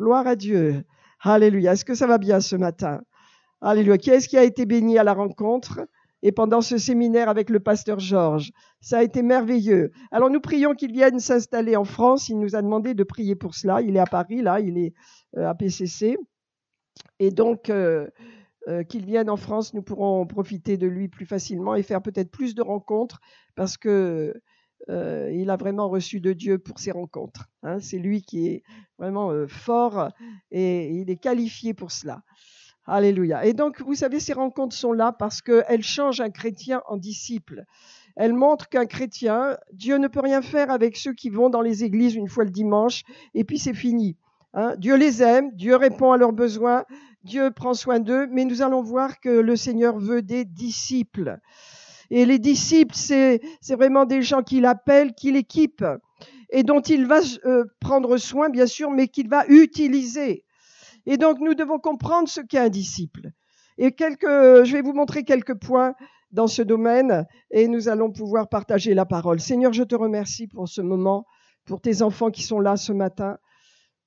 Gloire à Dieu. Alléluia. Est-ce que ça va bien ce matin? Alléluia. Qui est-ce qui a été béni à la rencontre et pendant ce séminaire avec le pasteur Georges? Ça a été merveilleux. Alors nous prions qu'il vienne s'installer en France. Il nous a demandé de prier pour cela. Il est à Paris, là, il est à PCC. Et donc, qu'il vienne en France, nous pourrons profiter de lui plus facilement et faire peut-être plus de rencontres parce que il a vraiment reçu de Dieu pour ces rencontres. Hein. C'est lui qui est vraiment fort et il est qualifié pour cela. Alléluia. Et donc, vous savez, ces rencontres sont là parce qu'elles changent un chrétien en disciple. Elles montrent qu'un chrétien, Dieu ne peut rien faire avec ceux qui vont dans les églises une fois le dimanche et puis c'est fini. Hein. Dieu les aime, Dieu répond à leurs besoins, Dieu prend soin d'eux, mais nous allons voir que le Seigneur veut des disciples. Et les disciples, c'est vraiment des gens qu'il appelle, qu'il équipe et dont il va prendre soin, bien sûr, mais qu'il va utiliser. Et donc, nous devons comprendre ce qu'est un disciple. Et je vais vous montrer quelques points dans ce domaine et nous allons pouvoir partager la parole. Seigneur, je te remercie pour ce moment, pour tes enfants qui sont là ce matin.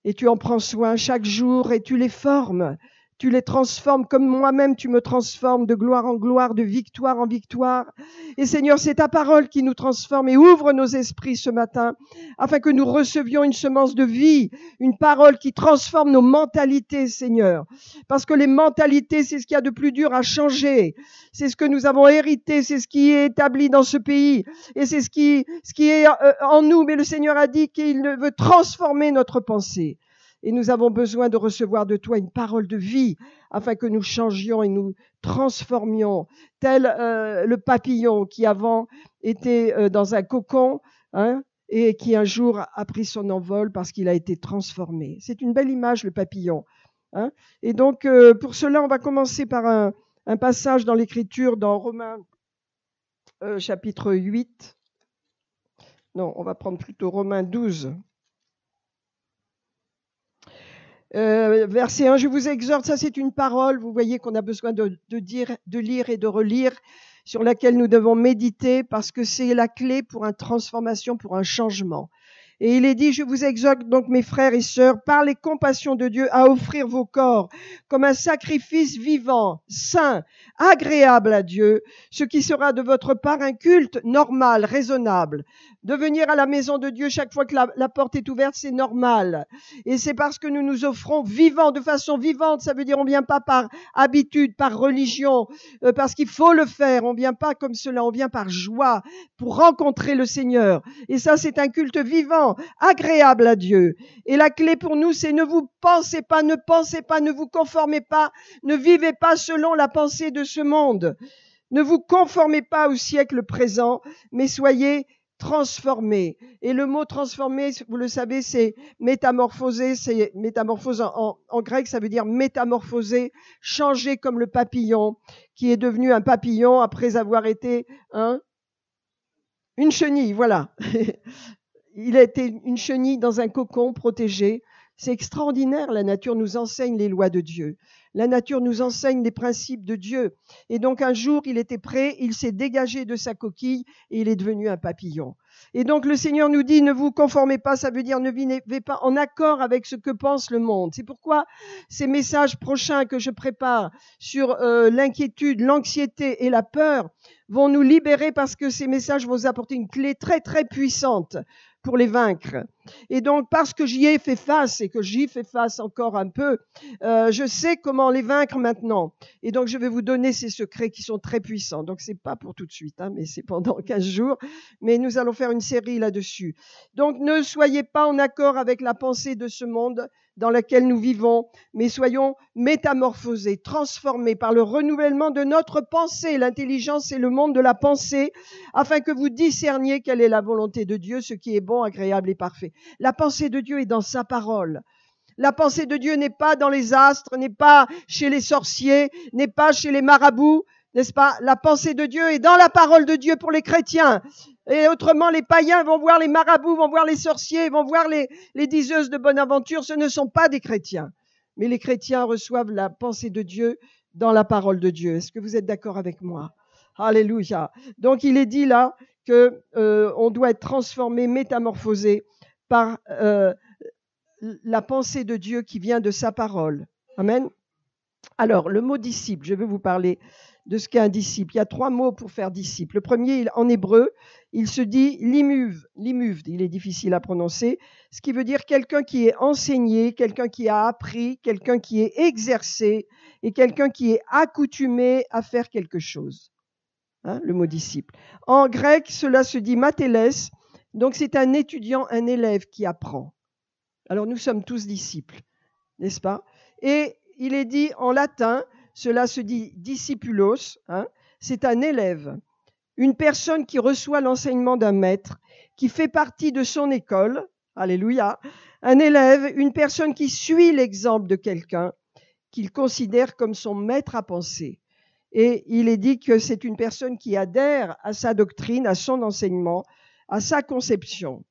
Et tu en prends soin chaque jour et tu les formes. Tu les transformes comme moi-même, tu me transformes de gloire en gloire, de victoire en victoire. Et Seigneur, c'est ta parole qui nous transforme et ouvre nos esprits ce matin afin que nous recevions une semence de vie, une parole qui transforme nos mentalités, Seigneur. Parce que les mentalités, c'est ce qu'il y a de plus dur à changer. C'est ce que nous avons hérité, c'est ce qui est établi dans ce pays et c'est ce qui est en nous. Mais le Seigneur a dit qu'il veut transformer notre pensée. Et nous avons besoin de recevoir de toi une parole de vie afin que nous changions et nous transformions, tel le papillon qui avant était dans un cocon hein, et qui un jour a pris son envol parce qu'il a été transformé. C'est une belle image, le papillon. Hein. Et donc, pour cela, on va commencer par un passage dans l'Écriture, dans Romains chapitre 8. Non, on va prendre plutôt Romains 12. Verset 1, je vous exhorte, ça c'est une parole, vous voyez qu'on a besoin de lire et de relire, sur laquelle nous devons méditer parce que c'est la clé pour une transformation, pour un changement. Et il est dit, je vous exhorte donc mes frères et sœurs, par les compassions de Dieu, à offrir vos corps comme un sacrifice vivant, saint, agréable à Dieu, ce qui sera de votre part un culte normal, raisonnable. De venir à la maison de Dieu chaque fois que la porte est ouverte, c'est normal. Et c'est parce que nous nous offrons vivant, de façon vivante, ça veut dire on vient pas par habitude, par religion, parce qu'il faut le faire, on vient pas comme cela, on vient par joie pour rencontrer le Seigneur. Et ça, c'est un culte vivant, agréable à Dieu. Et la clé pour nous, c'est ne pensez pas, ne vous conformez pas, ne vivez pas selon la pensée de ce monde. Ne vous conformez pas au siècle présent, mais soyez transformés. Et le mot transformer, vous le savez, c'est métamorphoser, c'est métamorphose en grec, ça veut dire métamorphoser, changer comme le papillon, qui est devenu un papillon après avoir été une chenille, voilà. Il a été une chenille dans un cocon protégé. C'est extraordinaire, la nature nous enseigne les lois de Dieu. La nature nous enseigne les principes de Dieu. Et donc un jour, il était prêt, il s'est dégagé de sa coquille et il est devenu un papillon. Et donc le Seigneur nous dit, ne vous conformez pas, ça veut dire ne vivez pas en accord avec ce que pense le monde. C'est pourquoi ces messages prochains que je prépare sur l'inquiétude, l'anxiété et la peur vont nous libérer parce que ces messages vont vous apporter une clé très très puissante pour les vaincre. Et donc, parce que j'y ai fait face et que j'y fais face encore un peu, je sais comment les vaincre maintenant. Et donc, je vais vous donner ces secrets qui sont très puissants. Donc, c'est pas pour tout de suite, mais c'est pendant 15 jours. Mais nous allons faire une série là-dessus. Donc, ne soyez pas en accord avec la pensée de ce monde dans lequel nous vivons, mais soyons métamorphosés, transformés par le renouvellement de notre pensée. L'intelligence, c'est le monde de la pensée, afin que vous discerniez quelle est la volonté de Dieu, ce qui est bon, agréable et parfait. La pensée de Dieu est dans sa parole. La pensée de Dieu n'est pas dans les astres, n'est pas chez les sorciers, n'est pas chez les marabouts, n'est-ce pas? La pensée de Dieu est dans la parole de Dieu pour les chrétiens. Et autrement, les païens vont voir les marabouts, vont voir les sorciers, vont voir les diseuses de bonne aventure. Ce ne sont pas des chrétiens. Mais les chrétiens reçoivent la pensée de Dieu dans la parole de Dieu. Est-ce que vous êtes d'accord avec moi? Alléluia. Donc, il est dit là que on doit être transformé, métamorphosé par la pensée de Dieu qui vient de sa parole. Amen. Alors, le mot disciple, je vais vous parler de ce qu'est un disciple. Il y a 3 mots pour faire disciple. Le premier, en hébreu, il se dit limuv. Limuv, il est difficile à prononcer, ce qui veut dire quelqu'un qui est enseigné, quelqu'un qui a appris, quelqu'un qui est exercé et quelqu'un qui est accoutumé à faire quelque chose. Hein, le mot disciple. En grec, cela se dit mateles, donc c'est un étudiant, un élève qui apprend. Alors nous sommes tous disciples, n'est-ce pas? Et il est dit en latin, cela se dit discipulos, hein, c'est un élève, une personne qui reçoit l'enseignement d'un maître, qui fait partie de son école, alléluia, un élève, une personne qui suit l'exemple de quelqu'un qu'il considère comme son maître à penser. Et il est dit que c'est une personne qui adhère à sa doctrine, à son enseignement, à sa conception.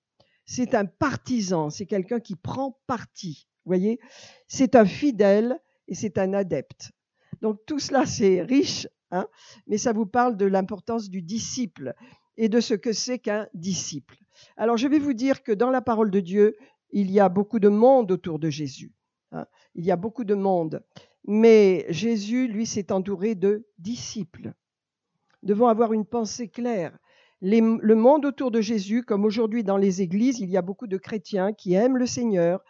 C'est un partisan, c'est quelqu'un qui prend parti. Vous voyez, c'est un fidèle et c'est un adepte. Donc tout cela, c'est riche, hein, mais ça vous parle de l'importance du disciple et de ce que c'est qu'un disciple. Alors je vais vous dire que dans la parole de Dieu, il y a beaucoup de monde autour de Jésus. Hein, il y a beaucoup de monde. Mais Jésus, lui, s'est entouré de disciples. Nous devons avoir une pensée claire. Le monde autour de Jésus, comme aujourd'hui dans les églises, il y a beaucoup de chrétiens qui aiment le Seigneur,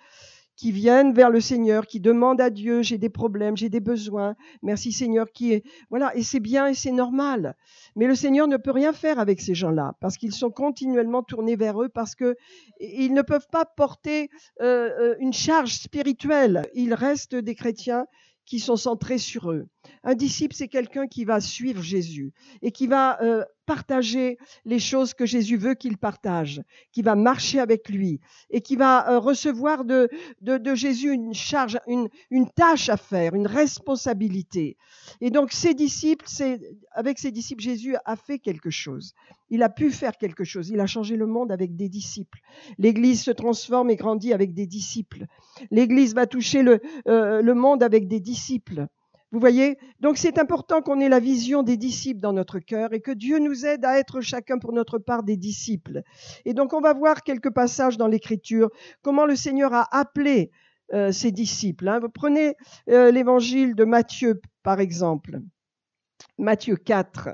qui viennent vers le Seigneur, qui demandent à Dieu, j'ai des problèmes, j'ai des besoins, merci Seigneur, voilà, et c'est bien et c'est normal. Mais le Seigneur ne peut rien faire avec ces gens-là, parce qu'ils sont continuellement tournés vers eux, parce qu'ils ne peuvent pas porter une charge spirituelle. Ils restent des chrétiens qui sont centrés sur eux. Un disciple, c'est quelqu'un qui va suivre Jésus et qui va partager les choses que Jésus veut qu'il partage, qui va marcher avec lui et qui va recevoir de Jésus une charge, une tâche à faire, une responsabilité. Et donc, avec ses disciples, Jésus a fait quelque chose. Il a pu faire quelque chose. Il a changé le monde avec des disciples. L'Église se transforme et grandit avec des disciples. L'Église va toucher le monde avec des disciples. Vous voyez? Donc c'est important qu'on ait la vision des disciples dans notre cœur et que Dieu nous aide à être chacun pour notre part des disciples. Et donc on va voir quelques passages dans l'Écriture, comment le Seigneur a appelé ses disciples. Hein. Vous prenez l'évangile de Matthieu, par exemple. Matthieu 4.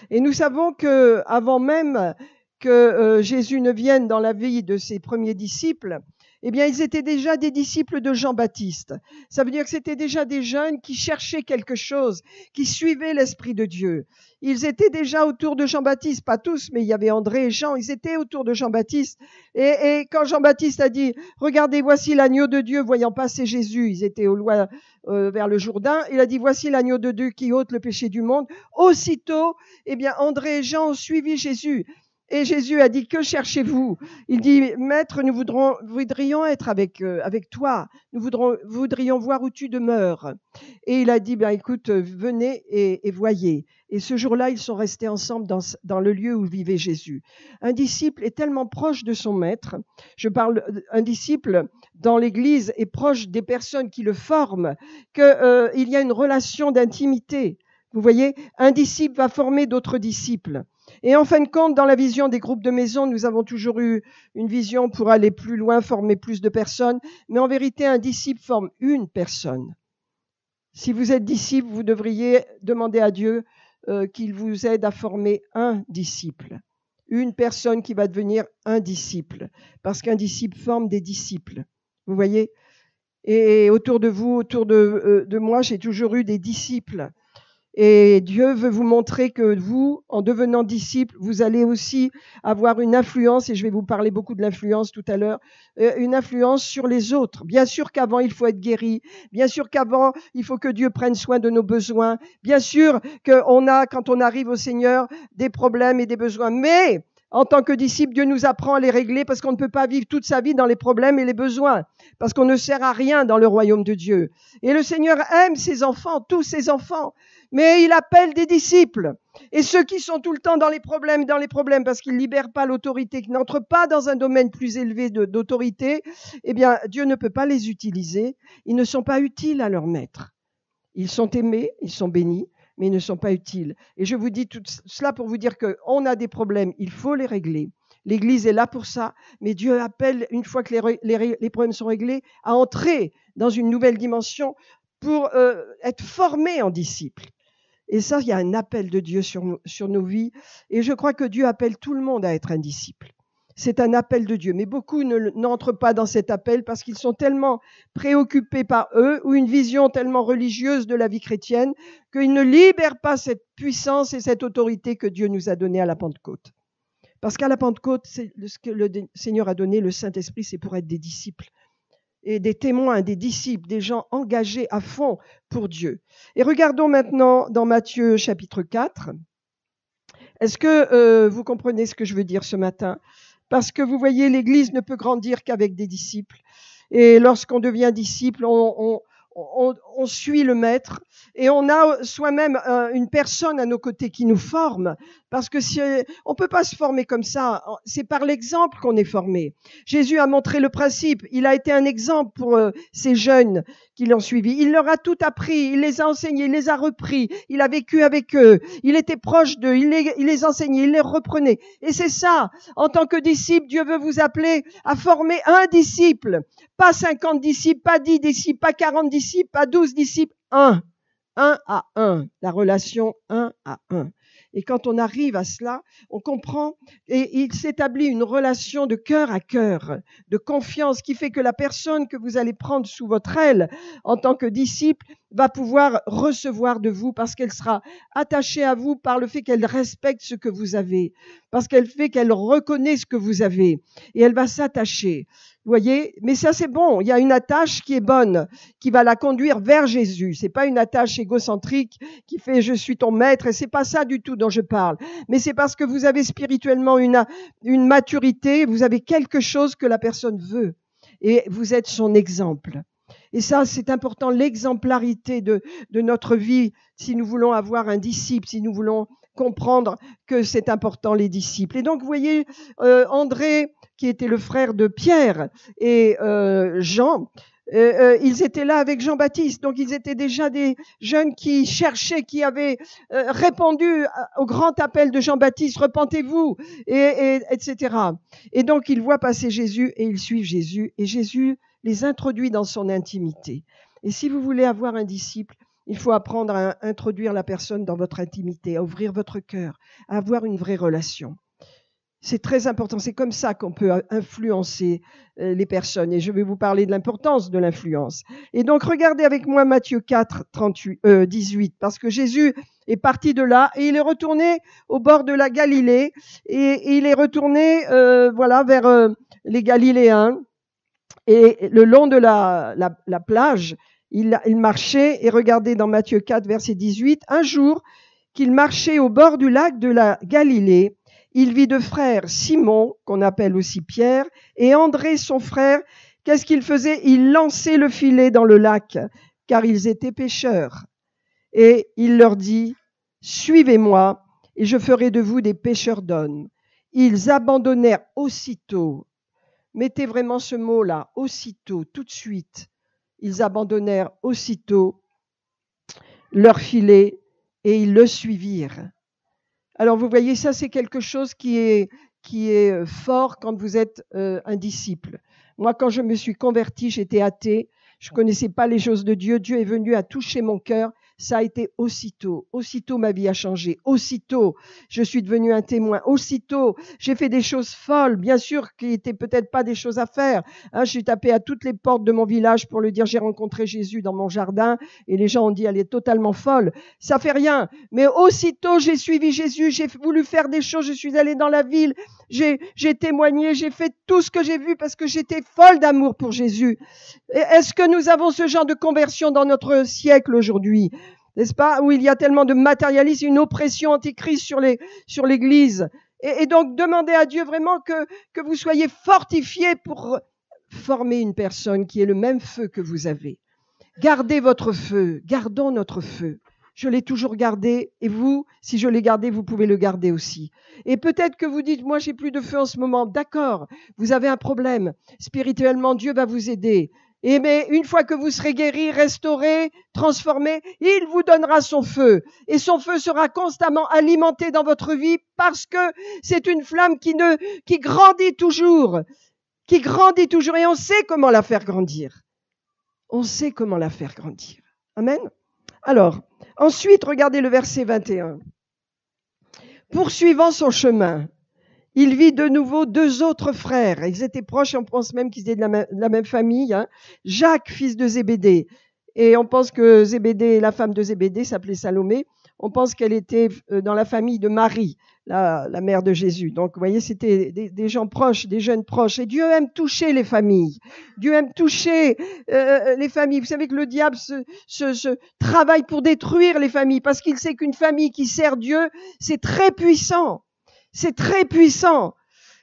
Et nous savons que avant même que Jésus ne vienne dans la vie de ses premiers disciples, eh bien, ils étaient déjà des disciples de Jean-Baptiste. Ça veut dire que c'était déjà des jeunes qui cherchaient quelque chose, qui suivaient l'Esprit de Dieu. Ils étaient déjà autour de Jean-Baptiste, pas tous, mais il y avait André et Jean, ils étaient autour de Jean-Baptiste. Et quand Jean-Baptiste a dit « Regardez, voici l'agneau de Dieu », voyant passer Jésus, ils étaient au loin vers le Jourdain, il a dit « Voici l'agneau de Dieu qui ôte le péché du monde ». Aussitôt, eh bien, André et Jean ont suivi Jésus. Et Jésus a dit, que cherchez-vous? Il dit, Maître, nous voudrions être avec toi. Nous voudrions voir où tu demeures. Et il a dit, écoute, venez et voyez. Et ce jour-là, ils sont restés ensemble dans le lieu où vivait Jésus. Un disciple est tellement proche de son maître. Un disciple dans l'Église est proche des personnes qui le forment, qu'il y a une relation d'intimité. Vous voyez, un disciple va former d'autres disciples. Et en fin de compte, dans la vision des groupes de maison, nous avons toujours eu une vision pour aller plus loin, former plus de personnes. Mais en vérité, un disciple forme une personne. Si vous êtes disciple, vous devriez demander à Dieu qu'il vous aide à former un disciple. Une personne qui va devenir un disciple. Parce qu'un disciple forme des disciples. Vous voyez? Et autour de vous, autour de moi, j'ai toujours eu des disciples. Et Dieu veut vous montrer que vous, en devenant disciple, vous allez aussi avoir une influence, et je vais vous parler beaucoup de l'influence tout à l'heure, une influence sur les autres. Bien sûr qu'avant, il faut être guéri. Bien sûr qu'avant, il faut que Dieu prenne soin de nos besoins. Bien sûr qu'on a, quand on arrive au Seigneur, des problèmes et des besoins. Mais en tant que disciple, Dieu nous apprend à les régler parce qu'on ne peut pas vivre toute sa vie dans les problèmes et les besoins. Parce qu'on ne sert à rien dans le royaume de Dieu. Et le Seigneur aime ses enfants, tous ses enfants. Mais il appelle des disciples. Et ceux qui sont tout le temps dans les problèmes, parce qu'ils ne libèrent pas l'autorité, qui n'entrent pas dans un domaine plus élevé d'autorité, eh bien, Dieu ne peut pas les utiliser. Ils ne sont pas utiles à leur maître. Ils sont aimés, ils sont bénis, mais ils ne sont pas utiles. Et je vous dis tout cela pour vous dire qu'on a des problèmes, il faut les régler. L'Église est là pour ça, mais Dieu appelle, une fois que les problèmes sont réglés, à entrer dans une nouvelle dimension pour être formé en disciple. Et ça, il y a un appel de Dieu sur nos vies. Et je crois que Dieu appelle tout le monde à être un disciple. C'est un appel de Dieu. Mais beaucoup n'entrent pas dans cet appel parce qu'ils sont tellement préoccupés par eux ou une vision tellement religieuse de la vie chrétienne qu'ils ne libèrent pas cette puissance et cette autorité que Dieu nous a donnée à la Pentecôte. Parce qu'à la Pentecôte, c'est ce que le Seigneur a donné, le Saint-Esprit, c'est pour être des disciples. Et des témoins, des disciples, des gens engagés à fond pour Dieu. Et regardons maintenant dans Matthieu chapitre 4. Est-ce que vous comprenez ce que je veux dire ce matin? Parce que vous voyez, l'Église ne peut grandir qu'avec des disciples. Et lorsqu'on devient disciple, on suit le maître et on a soi-même une personne à nos côtés qui nous forme. Parce que on peut pas se former comme ça. C'est par l'exemple qu'on est formé. Jésus a montré le principe. Il a été un exemple pour ces jeunes qui l'ont suivi. Il leur a tout appris. Il les a enseignés. Il les a repris. Il a vécu avec eux. Il était proche d'eux. Il les enseignait. Il les reprenait. Et c'est ça. En tant que disciple, Dieu veut vous appeler à former un disciple. Pas 50 disciples, pas 10 disciples, pas 40 disciples, pas 12 disciples. Un à un. La relation 1 à 1. Et quand on arrive à cela, on comprend et il s'établit une relation de cœur à cœur, de confiance qui fait que la personne que vous allez prendre sous votre aile en tant que disciple va pouvoir recevoir de vous parce qu'elle sera attachée à vous par le fait qu'elle respecte ce que vous avez, parce qu'elle fait qu'elle reconnaît ce que vous avez et elle va s'attacher. Vous voyez, mais ça c'est bon. Il y a une attache qui est bonne, qui va la conduire vers Jésus. C'est pas une attache égocentrique qui fait je suis ton maître et c'est pas ça du tout dont je parle. Mais c'est parce que vous avez spirituellement une maturité, vous avez quelque chose que la personne veut et vous êtes son exemple. Et ça c'est important, l'exemplarité de notre vie si nous voulons avoir un disciple, si nous voulons comprendre que c'est important les disciples. Et donc vous voyez André qui était le frère de Pierre et Jean, ils étaient là avec Jean-Baptiste. Donc ils étaient déjà des jeunes qui cherchaient, qui avaient répondu au grand appel de Jean-Baptiste, repentez-vous, etc. Et donc ils voient passer Jésus et ils suivent Jésus. Et Jésus les introduit dans son intimité. Et si vous voulez avoir un disciple, il faut apprendre à introduire la personne dans votre intimité, à ouvrir votre cœur, à avoir une vraie relation. C'est très important. C'est comme ça qu'on peut influencer les personnes. Et je vais vous parler de l'importance de l'influence. Et donc, regardez avec moi Matthieu 4, 18, parce que Jésus est parti de là et il est retourné au bord de la Galilée et il est retourné vers les Galiléens. Et le long de la plage, il marchait. Et regardez dans Matthieu 4, verset 18, un jour qu'il marchait au bord du lac de la Galilée, il vit deux frères, Simon, qu'on appelle aussi Pierre, et André, son frère. Qu'est-ce qu'ils faisaient? Ils lançaient le filet dans le lac, car ils étaient pêcheurs. Et il leur dit, « Suivez-moi, et je ferai de vous des pêcheurs d'hommes. » Ils abandonnèrent aussitôt. Mettez vraiment ce mot-là, aussitôt, tout de suite. Ils abandonnèrent aussitôt leur filet et ils le suivirent. Alors vous voyez, ça c'est quelque chose qui est fort quand vous êtes un disciple. Moi, quand je me suis convertie, j'étais athée, je connaissais pas les choses de Dieu. Dieu est venu à toucher mon cœur. Ça a été aussitôt. Aussitôt, ma vie a changé. Aussitôt, je suis devenue un témoin. Aussitôt, j'ai fait des choses folles, bien sûr, qui étaient peut-être pas des choses à faire. Je suis tapée à toutes les portes de mon village pour lui dire j'ai rencontré Jésus dans mon jardin et les gens ont dit elle est totalement folle. Ça fait rien. Mais aussitôt, j'ai suivi Jésus, j'ai voulu faire des choses, je suis allée dans la ville, j'ai témoigné, j'ai fait tout ce que j'ai vu parce que j'étais folle d'amour pour Jésus. Est-ce que nous avons ce genre de conversion dans notre siècle aujourd'hui? N'est-ce pas? Où il y a tellement de matérialisme, une oppression antichrist sur l'Église. Et donc, demandez à Dieu vraiment que vous soyez fortifiés pour former une personne qui ait le même feu que vous avez. Gardez votre feu. Gardons notre feu. Je l'ai toujours gardé. Et vous, si je l'ai gardé, vous pouvez le garder aussi. Et peut-être que vous dites, moi, j'ai plus de feu en ce moment. D'accord. Vous avez un problème. Spirituellement, Dieu va vous aider. Et mais une fois que vous serez guéris, restaurés, transformés, il vous donnera son feu. Et son feu sera constamment alimenté dans votre vie parce que c'est une flamme qui grandit toujours. Qui grandit toujours. Et on sait comment la faire grandir. On sait comment la faire grandir. Amen. Alors, ensuite, regardez le verset 21. Poursuivant son chemin, il vit de nouveau deux autres frères. Ils étaient proches, on pense même qu'ils étaient de la même famille. Hein. Jacques, fils de Zébédée. Et on pense que Zébédée, la femme de Zébédée, s'appelait Salomé. On pense qu'elle était dans la famille de Marie, la mère de Jésus. Donc, vous voyez, c'était des gens proches, des jeunes proches. Et Dieu aime toucher les familles. Dieu aime toucher les familles. Vous savez que le diable se travaille pour détruire les familles parce qu'il sait qu'une famille qui sert Dieu, c'est très puissant. C'est très puissant.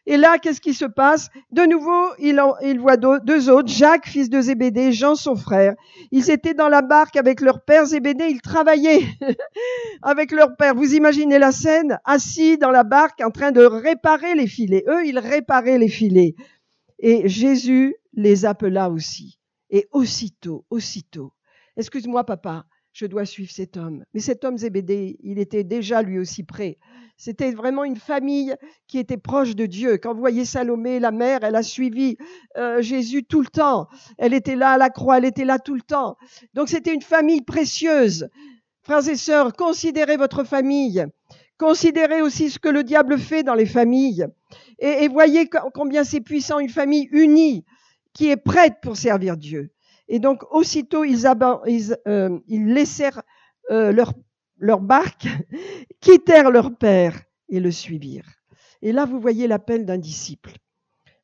Et là, qu'est-ce qui se passe? De nouveau, il voit deux autres, Jacques, fils de Zébédée, Jean, son frère. Ils étaient dans la barque avec leur père Zébédée, ils travaillaient avec leur père. Vous imaginez la scène? Assis dans la barque, en train de réparer les filets. Eux, ils réparaient les filets. Et Jésus les appela aussi. Et aussitôt, excuse-moi papa, je dois suivre cet homme. Mais cet homme Zébédée, il était déjà lui aussi prêt. C'était vraiment une famille qui était proche de Dieu. Quand vous voyez Salomé, la mère, elle a suivi Jésus tout le temps. Elle était là à la croix, elle était là tout le temps. Donc c'était une famille précieuse. Frères et sœurs, considérez votre famille. Considérez aussi ce que le diable fait dans les familles. Et voyez combien c'est puissant, une famille unie qui est prête pour servir Dieu. Et donc aussitôt, ils laissèrent leur barque, quittèrent leur père et le suivirent. Et là, vous voyez l'appel d'un disciple.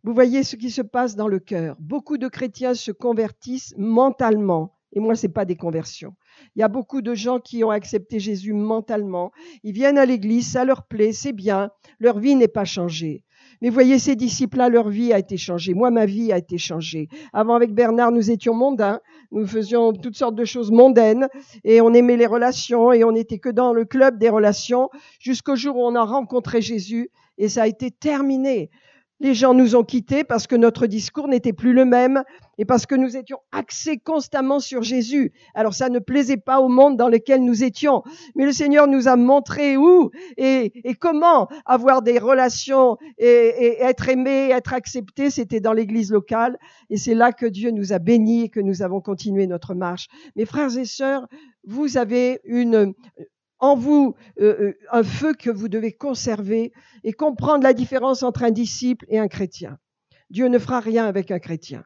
Vous voyez ce qui se passe dans le cœur. Beaucoup de chrétiens se convertissent mentalement. Et moi, c'est pas des conversions. Il y a beaucoup de gens qui ont accepté Jésus mentalement. Ils viennent à l'église, ça leur plaît, c'est bien. Leur vie n'est pas changée. Mais vous voyez, ces disciples-là, leur vie a été changée. Moi, ma vie a été changée. Avant, avec Bernard, nous étions mondains. Nous faisions toutes sortes de choses mondaines et on aimait les relations et on n'était que dans le club des relations jusqu'au jour où on a rencontré Jésus et ça a été terminé. Les gens nous ont quittés parce que notre discours n'était plus le même et parce que nous étions axés constamment sur Jésus. Alors ça ne plaisait pas au monde dans lequel nous étions. Mais le Seigneur nous a montré où et comment avoir des relations et être aimé, être accepté. C'était dans l'église locale et c'est là que Dieu nous a bénis et que nous avons continué notre marche. Mes frères et sœurs, vous avez en vous un feu que vous devez conserver et comprendre la différence entre un disciple et un chrétien. Dieu ne fera rien avec un chrétien.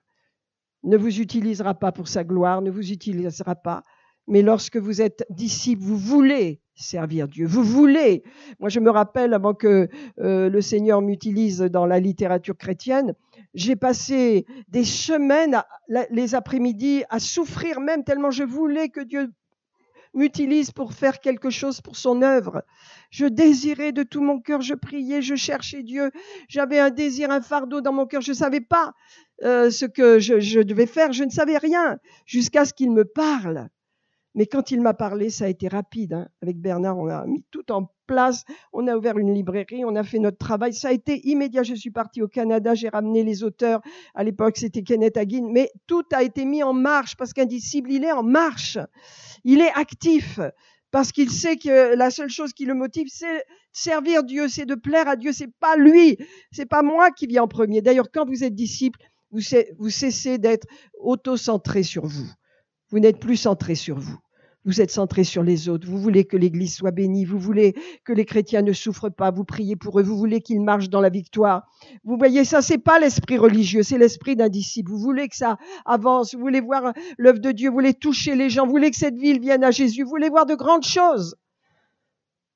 Ne vous utilisera pas pour sa gloire, ne vous utilisera pas. Mais lorsque vous êtes disciple, vous voulez servir Dieu. Vous voulez. Moi, je me rappelle, avant que le Seigneur m'utilise dans la littérature chrétienne, j'ai passé des semaines, les après-midi, à souffrir même tellement je voulais que Dieu m'utilise pour faire quelque chose pour son œuvre. Je désirais de tout mon cœur, je priais, je cherchais Dieu. J'avais un désir, un fardeau dans mon cœur. Je ne savais pas ce que je devais faire. Je ne savais rien jusqu'à ce qu'il me parle. Mais quand il m'a parlé, ça a été rapide. Hein. Avec Bernard, on a mis tout en place. On a ouvert une librairie, on a fait notre travail. Ça a été immédiat. Je suis partie au Canada, j'ai ramené les auteurs. À l'époque, c'était Kenneth Hagin. Mais tout a été mis en marche parce qu'un disciple, il est en marche. Il est actif parce qu'il sait que la seule chose qui le motive, c'est servir Dieu, c'est de plaire à Dieu. C'est pas lui, c'est pas moi qui viens en premier. D'ailleurs, quand vous êtes disciple, vous cessez d'être auto-centré sur vous. Vous n'êtes plus centré sur vous. Vous êtes centré sur les autres. Vous voulez que l'Église soit bénie. Vous voulez que les chrétiens ne souffrent pas. Vous priez pour eux. Vous voulez qu'ils marchent dans la victoire. Vous voyez, ça, c'est pas l'esprit religieux. C'est l'esprit d'un disciple. Vous voulez que ça avance. Vous voulez voir l'œuvre de Dieu. Vous voulez toucher les gens. Vous voulez que cette ville vienne à Jésus. Vous voulez voir de grandes choses.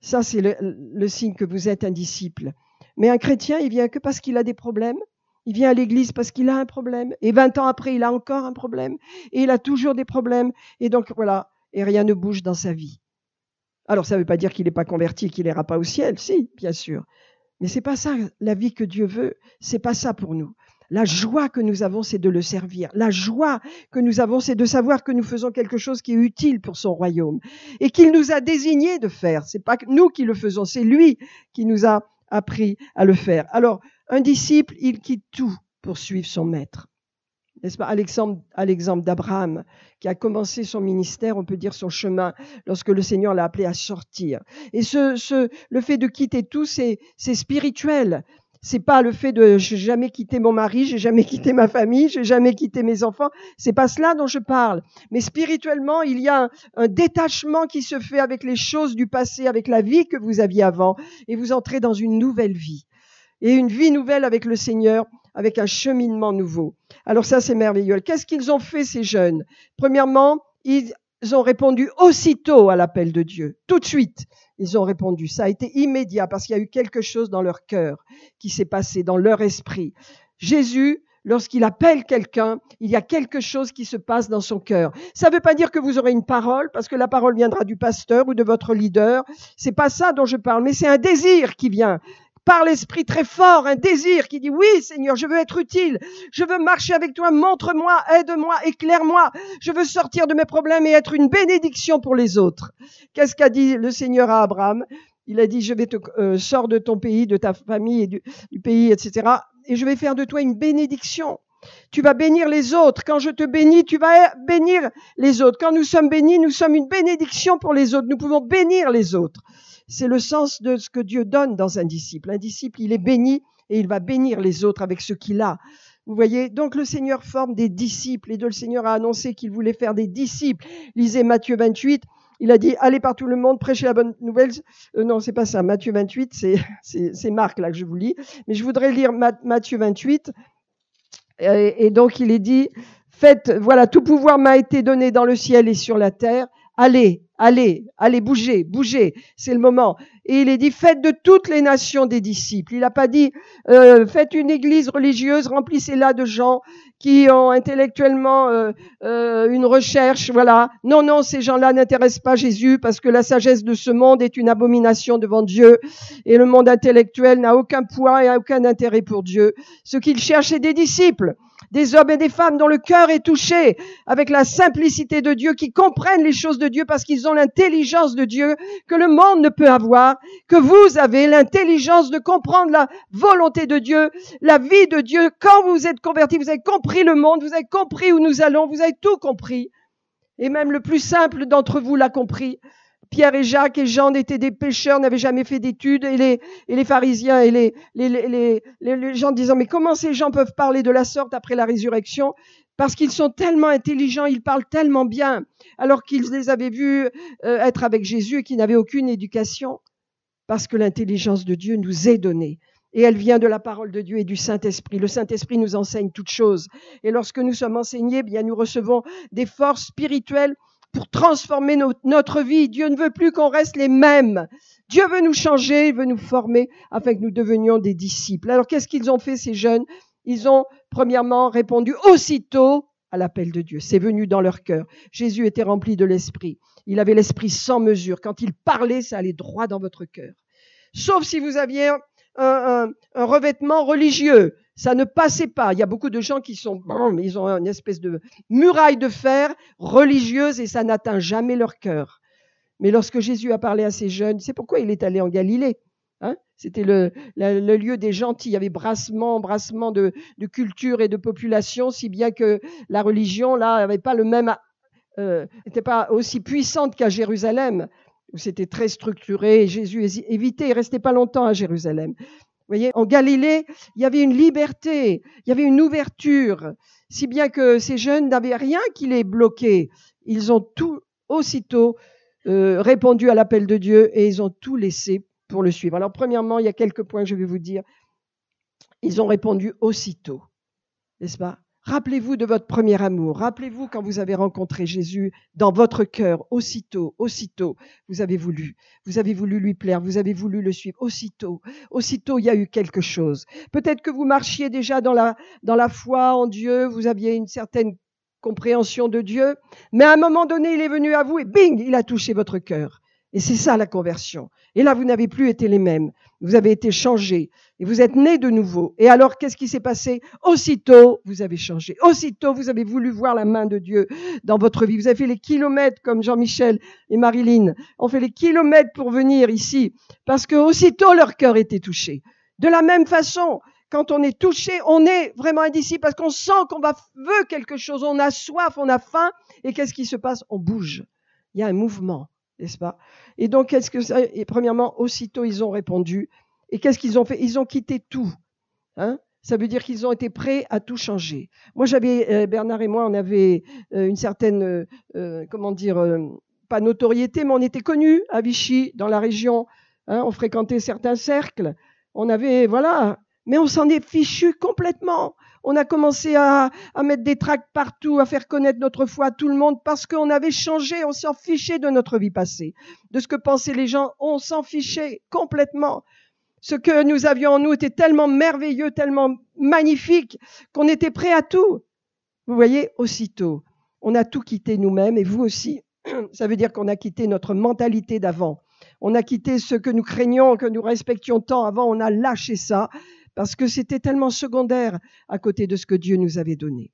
Ça, c'est le signe que vous êtes un disciple. Mais un chrétien, il vient que parce qu'il a des problèmes. Il vient à l'église parce qu'il a un problème. Et 20 ans après, il a encore un problème. Et il a toujours des problèmes. Et donc, voilà. Et rien ne bouge dans sa vie. Alors, ça ne veut pas dire qu'il n'est pas converti, qu'il n'ira pas au ciel, si, bien sûr. Mais c'est pas ça la vie que Dieu veut. C'est pas ça pour nous. La joie que nous avons, c'est de le servir. La joie que nous avons, c'est de savoir que nous faisons quelque chose qui est utile pour son royaume et qu'il nous a désigné de faire. C'est pas nous qui le faisons, c'est lui qui nous a appris à le faire. Alors, un disciple, il quitte tout pour suivre son maître. N'est-ce pas, à l'exemple d'Abraham, qui a commencé son ministère, on peut dire son chemin, lorsque le Seigneur l'a appelé à sortir. Et le fait de quitter tout, c'est spirituel. C'est pas le fait de j'ai jamais quitté mon mari, j'ai jamais quitté ma famille, j'ai jamais quitté mes enfants. C'est pas cela dont je parle. Mais spirituellement, il y a un détachement qui se fait avec les choses du passé, avec la vie que vous aviez avant, et vous entrez dans une nouvelle vie. Et une vie nouvelle avec le Seigneur, avec un cheminement nouveau. Alors ça, c'est merveilleux. Qu'est-ce qu'ils ont fait, ces jeunes? Premièrement, ils ont répondu aussitôt à l'appel de Dieu. Tout de suite, ils ont répondu. Ça a été immédiat parce qu'il y a eu quelque chose dans leur cœur qui s'est passé, dans leur esprit. Jésus, lorsqu'il appelle quelqu'un, il y a quelque chose qui se passe dans son cœur. Ça ne veut pas dire que vous aurez une parole, parce que la parole viendra du pasteur ou de votre leader. C'est pas ça dont je parle, mais c'est un désir qui vient par l'esprit très fort, un désir qui dit « Oui, Seigneur, je veux être utile, je veux marcher avec toi, montre-moi, aide-moi, éclaire-moi, je veux sortir de mes problèmes et être une bénédiction pour les autres. » Qu'est-ce qu'a dit le Seigneur à Abraham? Il a dit « Je vais te sors de ton pays, de ta famille et du pays, etc. Et je vais faire de toi une bénédiction. » Tu vas bénir les autres. Quand je te bénis, tu vas bénir les autres. Quand nous sommes bénis, nous sommes une bénédiction pour les autres. Nous pouvons bénir les autres. C'est le sens de ce que Dieu donne dans un disciple. Un disciple, il est béni et il va bénir les autres avec ce qu'il a. Vous voyez, donc le Seigneur forme des disciples et le Seigneur a annoncé qu'il voulait faire des disciples. Lisez Matthieu 28. Il a dit, allez par tout le monde, prêchez la bonne nouvelle. Non, c'est pas ça. Matthieu 28, c'est Marc là que je vous lis. Mais je voudrais lire Matthieu 28. Et donc il est dit, voilà, tout pouvoir m'a été donné dans le ciel et sur la terre. Allez, bougez, c'est le moment. Et il est dit, faites de toutes les nations des disciples. Il n'a pas dit, faites une église religieuse, remplissez-la de gens qui ont intellectuellement une recherche, voilà. Non, ces gens-là n'intéressent pas Jésus parce que la sagesse de ce monde est une abomination devant Dieu et le monde intellectuel n'a aucun poids et aucun intérêt pour Dieu. Ce qu'il cherche, c'est des disciples. Des hommes et des femmes dont le cœur est touché avec la simplicité de Dieu, qui comprennent les choses de Dieu parce qu'ils ont l'intelligence de Dieu que le monde ne peut avoir, que vous avez l'intelligence de comprendre la volonté de Dieu, la vie de Dieu. Quand vous êtes convertis, vous avez compris le monde, vous avez compris où nous allons, vous avez tout compris. Et même le plus simple d'entre vous l'a compris. Pierre et Jacques et Jean étaient des pécheurs, n'avaient jamais fait d'études, et les pharisiens et les gens disant, mais comment ces gens peuvent parler de la sorte après la résurrection? Parce qu'ils sont tellement intelligents, ils parlent tellement bien, alors qu'ils les avaient vus être avec Jésus et qu'ils n'avaient aucune éducation. Parce que l'intelligence de Dieu nous est donnée. Et elle vient de la parole de Dieu et du Saint-Esprit. Le Saint-Esprit nous enseigne toutes choses. Et lorsque nous sommes enseignés, bien, nous recevons des forces spirituelles pour transformer notre vie. Dieu ne veut plus qu'on reste les mêmes. Dieu veut nous changer, il veut nous former afin que nous devenions des disciples. Alors qu'est-ce qu'ils ont fait, ces jeunes? Ils ont premièrement répondu aussitôt à l'appel de Dieu. C'est venu dans leur cœur. Jésus était rempli de l'Esprit. Il avait l'Esprit sans mesure. Quand il parlait, ça allait droit dans votre cœur. Sauf si vous aviez un revêtement religieux. Ça ne passait pas. Il y a beaucoup de gens qui sont, ils ont une espèce de muraille de fer religieuse et ça n'atteint jamais leur cœur. Mais lorsque Jésus a parlé à ces jeunes, c'est pourquoi il est allé en Galilée. C'était le lieu des gentils. Il y avait brassement de culture et de population, si bien que la religion là n'avait pas le même, n'était pas aussi puissante qu'à Jérusalem, où c'était très structuré. Et Jésus évitait, il restait pas longtemps à Jérusalem. Vous voyez, en Galilée, il y avait une liberté, il y avait une ouverture, si bien que ces jeunes n'avaient rien qui les bloquait. Ils ont tout aussitôt répondu à l'appel de Dieu et ils ont tout laissé pour le suivre. Alors, premièrement, il y a quelques points que je vais vous dire. Ils ont répondu aussitôt, n'est-ce pas? Rappelez-vous de votre premier amour. Rappelez-vous quand vous avez rencontré Jésus dans votre cœur. Aussitôt, vous avez voulu lui plaire, vous avez voulu le suivre. Aussitôt, il y a eu quelque chose. Peut-être que vous marchiez déjà dans la foi en Dieu, vous aviez une certaine compréhension de Dieu, mais à un moment donné, il est venu à vous et bing, il a touché votre cœur. Et c'est ça la conversion. Et là, vous n'avez plus été les mêmes. Vous avez été changés et vous êtes nés de nouveau. Et alors, qu'est-ce qui s'est passé? Aussitôt, vous avez changé. Aussitôt, vous avez voulu voir la main de Dieu dans votre vie. Vous avez fait les kilomètres comme Jean-Michel et Marilyn ont fait les kilomètres pour venir ici parce que aussitôt leur cœur était touché. De la même façon, quand on est touché, on est vraiment indisciple parce qu'on sent qu'on veut quelque chose, on a soif, on a faim. Et qu'est-ce qui se passe? On bouge. Il y a un mouvement, n'est-ce pas? Et donc, et premièrement, aussitôt, ils ont répondu. Et qu'est-ce qu'ils ont fait? Ils ont quitté tout. Hein? Ça veut dire qu'ils ont été prêts à tout changer. Moi, Bernard et moi, on avait une certaine, pas notoriété, mais on était connus à Vichy, dans la région. Hein, on fréquentait certains cercles. On avait, voilà, mais on s'en est fichu complètement. On a commencé à mettre des tracts partout, à faire connaître notre foi à tout le monde parce qu'on avait changé, on s'en fichait de notre vie passée. De ce que pensaient les gens, on s'en fichait complètement. Ce que nous avions en nous était tellement merveilleux, tellement magnifique, qu'on était prêt à tout. Vous voyez, aussitôt, on a tout quitté nous-mêmes, et vous aussi. Ça veut dire qu'on a quitté notre mentalité d'avant. On a quitté ce que nous craignions, que nous respections tant avant, on a lâché ça, parce que c'était tellement secondaire à côté de ce que Dieu nous avait donné.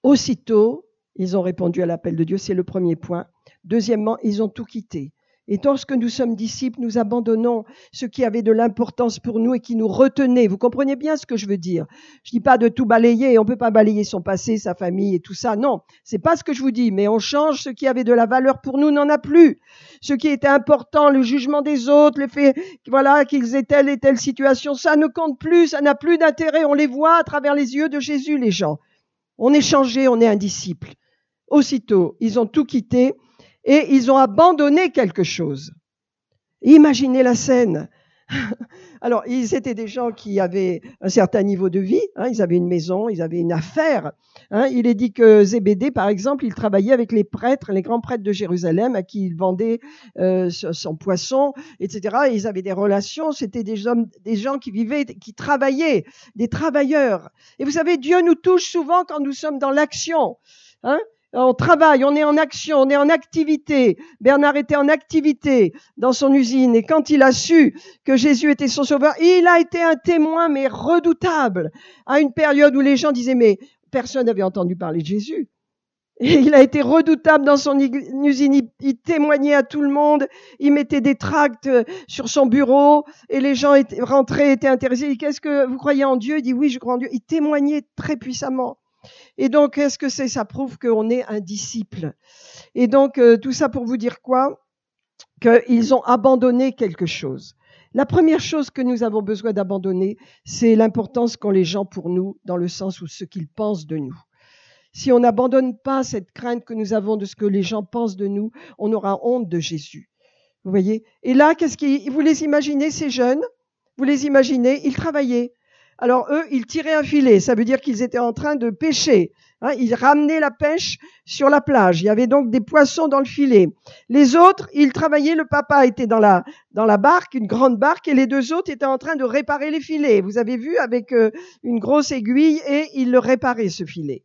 Aussitôt, ils ont répondu à l'appel de Dieu, c'est le premier point. Deuxièmement, ils ont tout quitté. Et lorsque nous sommes disciples, nous abandonnons ce qui avait de l'importance pour nous et qui nous retenait. Vous comprenez bien ce que je veux dire? Je dis pas de tout balayer. On peut pas balayer son passé, sa famille et tout ça. Non, c'est pas ce que je vous dis. Mais on change ce qui avait de la valeur pour nous, n'en a plus. Ce qui était important, le jugement des autres, le fait, voilà, qu'ils aient telle et telle situation, ça ne compte plus, ça n'a plus d'intérêt. On les voit à travers les yeux de Jésus, les gens. On est changé, on est un disciple. Aussitôt, ils ont tout quitté. Et ils ont abandonné quelque chose. Imaginez la scène. Alors, ils étaient des gens qui avaient un certain niveau de vie. Hein, ils avaient une maison, ils avaient une affaire. Hein, il est dit que Zébédée, par exemple, il travaillait avec les prêtres, les grands prêtres de Jérusalem, à qui il vendait son poisson, etc. Et ils avaient des relations. C'était des gens qui vivaient, qui travaillaient, des travailleurs. Et vous savez, Dieu nous touche souvent quand nous sommes dans l'action. Hein? On travaille, on est en action, on est en activité. Bernard était en activité dans son usine et quand il a su que Jésus était son sauveur, il a été un témoin mais redoutable à une période où les gens disaient mais personne n'avait entendu parler de Jésus. Et il a été redoutable dans son usine, il témoignait à tout le monde, il mettait des tracts sur son bureau et les gens rentraient, étaient intéressés. Qu'est-ce que vous croyez en Dieu? Il dit oui, je crois en Dieu. Il témoignait très puissamment. Et donc, qu'est-ce que c'est? Ça prouve qu'on est un disciple. Et donc, tout ça pour vous dire quoi? Qu'ils ont abandonné quelque chose. La première chose que nous avons besoin d'abandonner, c'est l'importance qu'ont les gens pour nous, dans le sens où ce qu'ils pensent de nous. Si on n'abandonne pas cette crainte que nous avons de ce que les gens pensent de nous, on aura honte de Jésus. Vous voyez? Et là, vous les imaginez, ces jeunes? Vous les imaginez? Ils travaillaient. Alors eux, ils tiraient un filet, ça veut dire qu'ils étaient en train de pêcher. Hein, ils ramenaient la pêche sur la plage. Il y avait donc des poissons dans le filet. Les autres, ils travaillaient. Le papa était dans la barque, une grande barque, et les deux autres étaient en train de réparer les filets. Vous avez vu avec une grosse aiguille et ils le réparaient ce filet.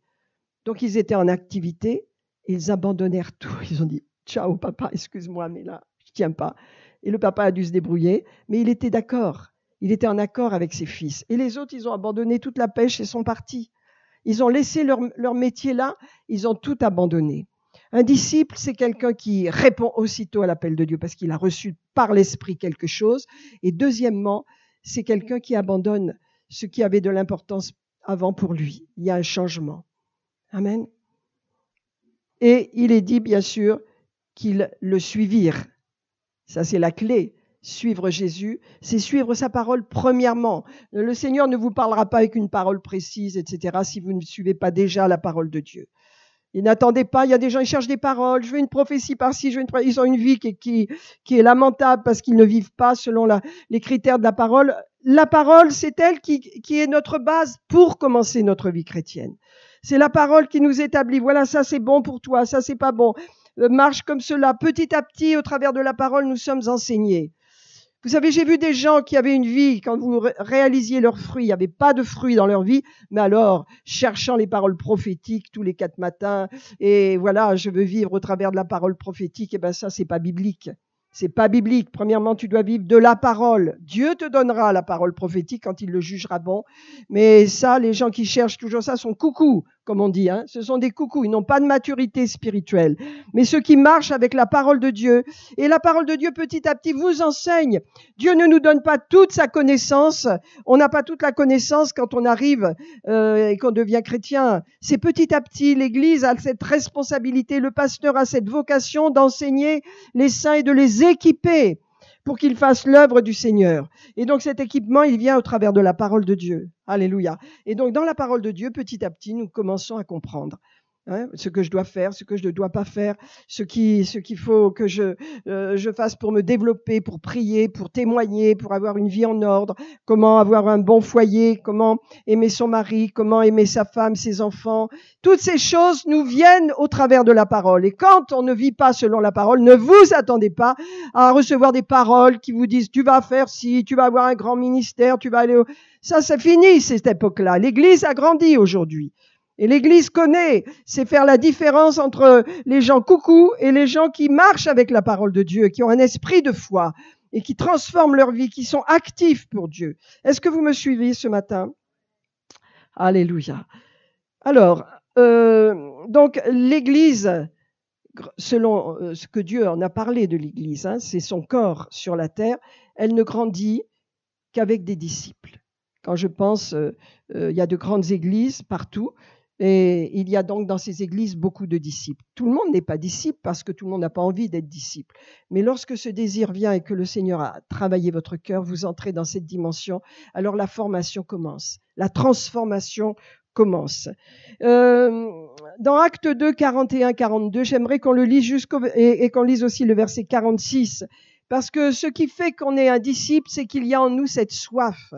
Donc ils étaient en activité. Et ils abandonnèrent tout. Ils ont dit ciao papa, excuse-moi, mais là je tiens pas. Et le papa a dû se débrouiller, mais il était d'accord. Il était en accord avec ses fils. Et les autres, ils ont abandonné toute la pêche et sont partis. Ils ont laissé leur métier là, ils ont tout abandonné. Un disciple, c'est quelqu'un qui répond aussitôt à l'appel de Dieu parce qu'il a reçu par l'Esprit quelque chose. Et deuxièmement, c'est quelqu'un qui abandonne ce qui avait de l'importance avant pour lui. Il y a un changement. Amen. Et il est dit, bien sûr, qu'ils le suivirent. Ça, c'est la clé. Suivre Jésus, c'est suivre sa parole premièrement. Le Seigneur ne vous parlera pas avec une parole précise, etc., si vous ne suivez pas déjà la parole de Dieu. Et n'attendez pas, il y a des gens qui cherchent des paroles, je veux une prophétie par-ci, ils ont une vie qui est lamentable parce qu'ils ne vivent pas selon les critères de la parole. La parole, c'est elle qui est notre base pour commencer notre vie chrétienne. C'est la parole qui nous établit. Voilà, ça c'est bon pour toi, ça c'est pas bon. Marche comme cela. Petit à petit, au travers de la parole, nous sommes enseignés. Vous savez, j'ai vu des gens qui avaient une vie, quand vous réalisiez leurs fruits, il n'y avait pas de fruits dans leur vie, mais alors, cherchant les paroles prophétiques tous les 4 matins, et voilà, je veux vivre au travers de la parole prophétique, et ben ça, c'est pas biblique. C'est pas biblique. Premièrement, tu dois vivre de la parole. Dieu te donnera la parole prophétique quand il le jugera bon. Mais ça, les gens qui cherchent toujours ça sont coucous. comme on dit. Hein. Ce sont des coucous, ils n'ont pas de maturité spirituelle. Mais ceux qui marchent avec la parole de Dieu, et la parole de Dieu petit à petit vous enseigne. Dieu ne nous donne pas toute sa connaissance. On n'a pas toute la connaissance quand on arrive et qu'on devient chrétien. C'est petit à petit, l'Église a cette responsabilité, le pasteur a cette vocation d'enseigner les saints et de les équiper pour qu'ils fassent l'œuvre du Seigneur. Et donc cet équipement, il vient au travers de la parole de Dieu. Alléluia. Et donc dans la parole de Dieu, petit à petit, nous commençons à comprendre ce que je dois faire, ce que je ne dois pas faire, ce qu'il faut que je fasse pour me développer, pour prier, pour témoigner, pour avoir une vie en ordre, comment avoir un bon foyer, comment aimer son mari, comment aimer sa femme, ses enfants. Toutes ces choses nous viennent au travers de la parole. Et quand on ne vit pas selon la parole, ne vous attendez pas à recevoir des paroles qui vous disent tu vas faire ci, tu vas avoir un grand ministère, tu vas aller au... Ça, c'est fini cette époque-là. L'Église a grandi aujourd'hui. Et l'Église connaît, c'est faire la différence entre les gens coucou et les gens qui marchent avec la parole de Dieu, qui ont un esprit de foi et qui transforment leur vie, qui sont actifs pour Dieu. Est-ce que vous me suivez ce matin? Alléluia. Alors, donc l'Église, selon ce que Dieu en a parlé de l'Église, c'est son corps sur la terre, elle ne grandit qu'avec des disciples. Quand je pense, il y a de grandes églises partout, et il y a donc dans ces églises beaucoup de disciples. Tout le monde n'est pas disciple parce que tout le monde n'a pas envie d'être disciple. Mais lorsque ce désir vient et que le Seigneur a travaillé votre cœur, vous entrez dans cette dimension, alors la formation commence, la transformation commence. Dans Actes 2, 41-42, j'aimerais qu'on le lise et qu'on lise aussi le verset 46, parce que ce qui fait qu'on est un disciple, c'est qu'il y a en nous cette soif